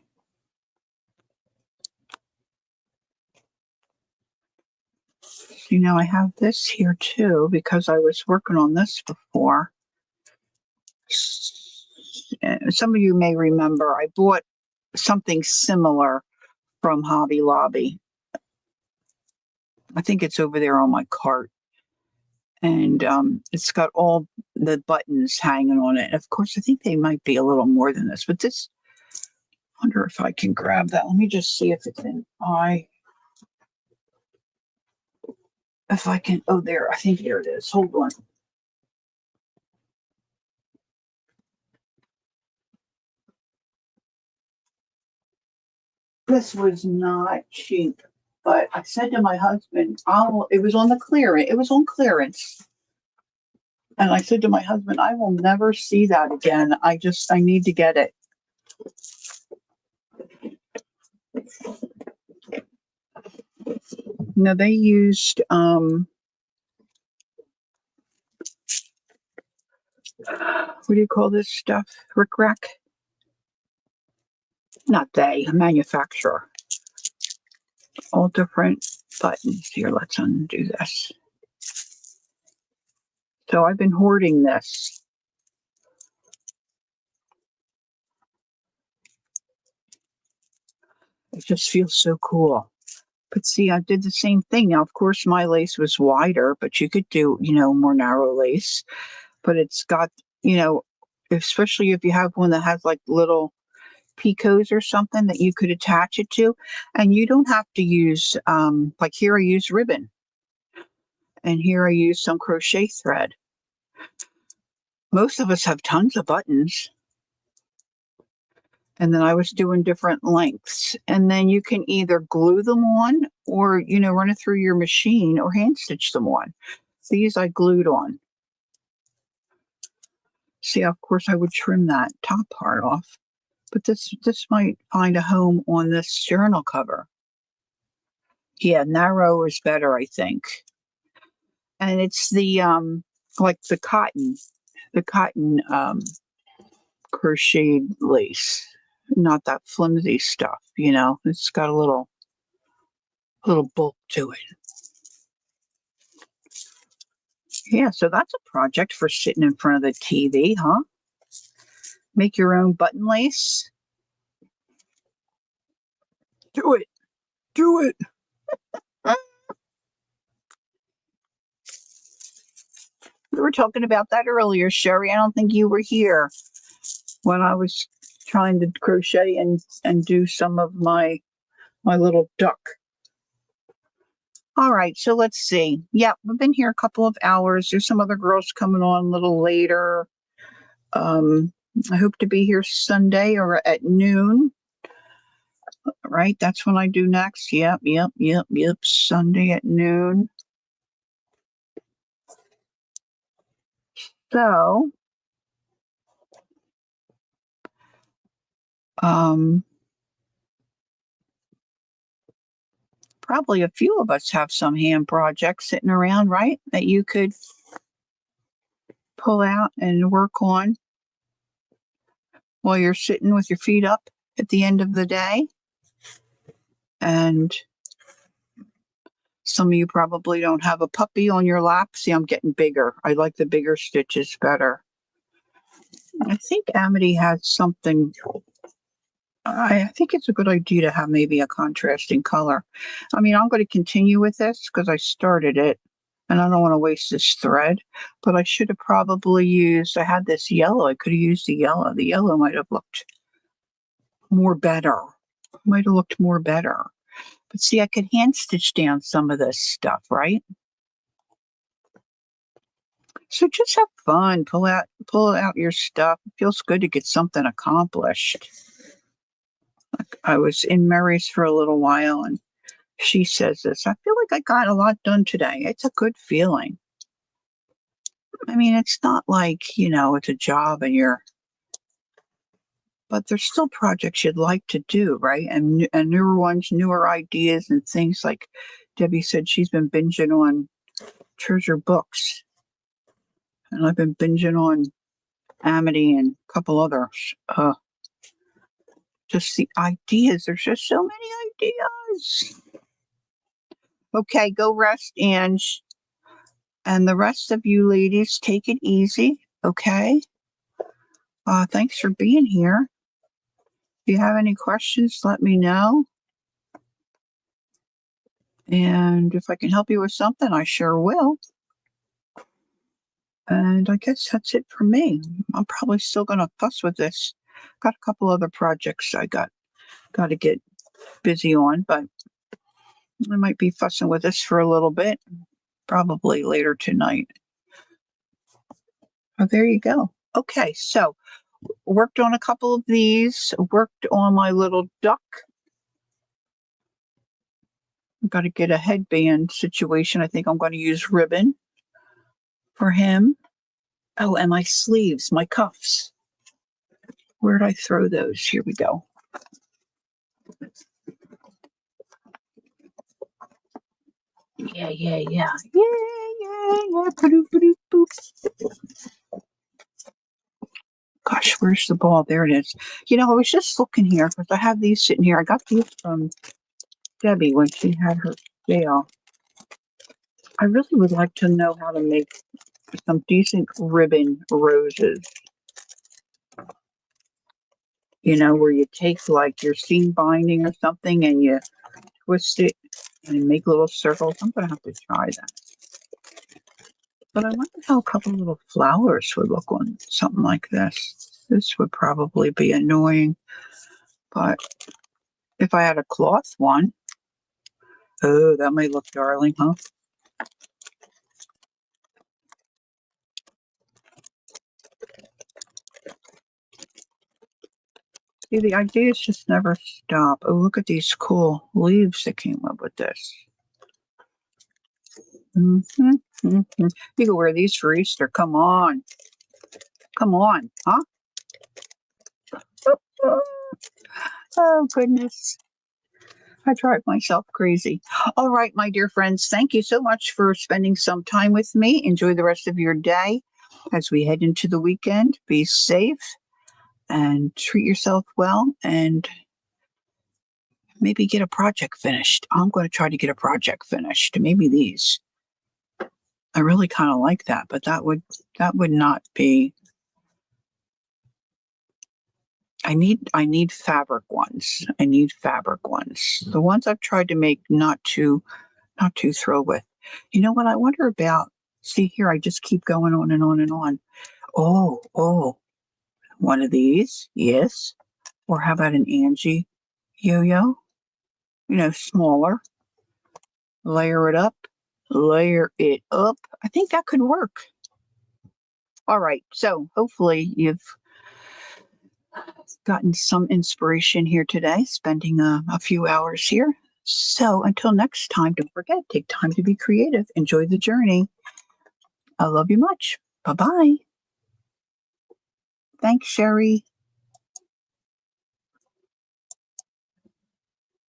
Speaker 1: You know, I have this here too because I was working on this before. Some of you may remember I bought something similar from Hobby Lobby. I think it's over there on my cart. And it's got all the buttons hanging on it. Of course, I think they might be a little more than this, but this, I wonder if I can grab that. Let me just see if it's in if I can, oh, there, I think there it is. Hold on. This was not cheap, but I said to my husband, it was on the clearance. It was on clearance. And I said to my husband, I will never see that again. I need to get it. No, they used, what do you call this stuff? Rickrack? Not they, a manufacturer. All different buttons. Here, let's undo this. So I've been hoarding this. It just feels so cool. But see, I did the same thing. Now, of course, my lace was wider, but you could do, more narrow lace. But it's got, especially if you have one that has like little picots or something that you could attach it to. And you don't have to use, like here I use ribbon. And here I use some crochet thread. Most of us have tons of buttons. And then I was doing different lengths. And then you can either glue them on or, run it through your machine or hand stitch them on. These I glued on. See, of course, I would trim that top part off. But this might find a home on this journal cover. Yeah, narrow is better, I think. And it's the like the cotton crocheted lace, not that flimsy stuff. It's got a little bulk to it. Yeah, so that's a project for sitting in front of the TV, huh? Make your own button lace. Do it. Do it. We were talking about that earlier, Sherry. I don't think you were here when I was trying to crochet and do some of my little duck. All right, so let's see. Yeah, we've been here a couple of hours. There's some other girls coming on a little later. I hope to be here Sunday or at noon. Right, that's when I do next. Yep. Sunday at noon. So, um, probably a few of us have some hand projects sitting around, right? That you could pull out and work on while you're sitting with your feet up at the end of the day. And some of you probably don't have a puppy on your lap. See, I'm getting bigger. I like the bigger stitches better. I think Amity has something. I think it's a good idea to have maybe a contrasting color. I mean, I'm going to continue with this because I started it and I don't want to waste this thread, but I should have probably used, I had this yellow. I could have used the yellow. The yellow might have looked more better. Might have looked more better. But see, I could hand stitch down some of this stuff, right? So just have fun. Pull out your stuff. It feels good to get something accomplished. I was in Mary's for a little while and she says this. I feel like I got a lot done today. It's a good feeling. I mean, it's not like, it's a job but there's still projects you'd like to do, right? And newer ones, newer ideas and things like Debbie said she's been binging on treasure books. And I've been binging on Amity and a couple others. Just the ideas. There's just so many ideas. Okay, go rest, Ange. And the rest of you ladies, take it easy, okay? Thanks for being here. If you have any questions, let me know. And if I can help you with something, I sure will. And I guess that's it for me. I'm probably still going to fuss with this. Got a couple other projects I got to get busy on, but I might be fussing with this for a little bit, probably later tonight. Oh, there you go. Okay, so worked on a couple of these, worked on my little duck. I've got to get a headband situation. I think I'm going to use ribbon for him. Oh, and my sleeves, my cuffs. Where'd I throw those? Here we go. Yeah. Boop. Gosh, where's the ball? There it is. I was just looking here because I have these sitting here. I got these from Debbie when she had her sale. I really would like to know how to make some decent ribbon roses. Where you take like your seam binding or something and you twist it and make little circles. I'm going to have to try that. But I wonder how a couple little flowers would look on something like this. This would probably be annoying. But if I had a cloth one, oh, that might look darling, huh? See, the ideas just never stop. Oh, look at these cool leaves that came up with this. You can wear these for Easter. Come on, huh? Oh, goodness. I drive myself crazy. All right, my dear friends, thank you so much for spending some time with me. Enjoy the rest of your day as we head into the weekend. Be safe and treat yourself well and maybe get a project finished. I'm going to try to get a project finished. Maybe these. I really kind of like that, but that would not be. I need fabric ones. The ones I've tried to make not too thrilled with. You know what I wonder about? See here, I just keep going on and on and on. Oh, one of these, yes. Or how about an Angie yo-yo? Smaller. layer it up, layer it up. I think that could work. All right, so hopefully you've gotten some inspiration here today, spending a few hours here. So until next time, don't forget, take time to be creative. Enjoy the journey. I love you much. Bye-bye. Thanks, Sherry.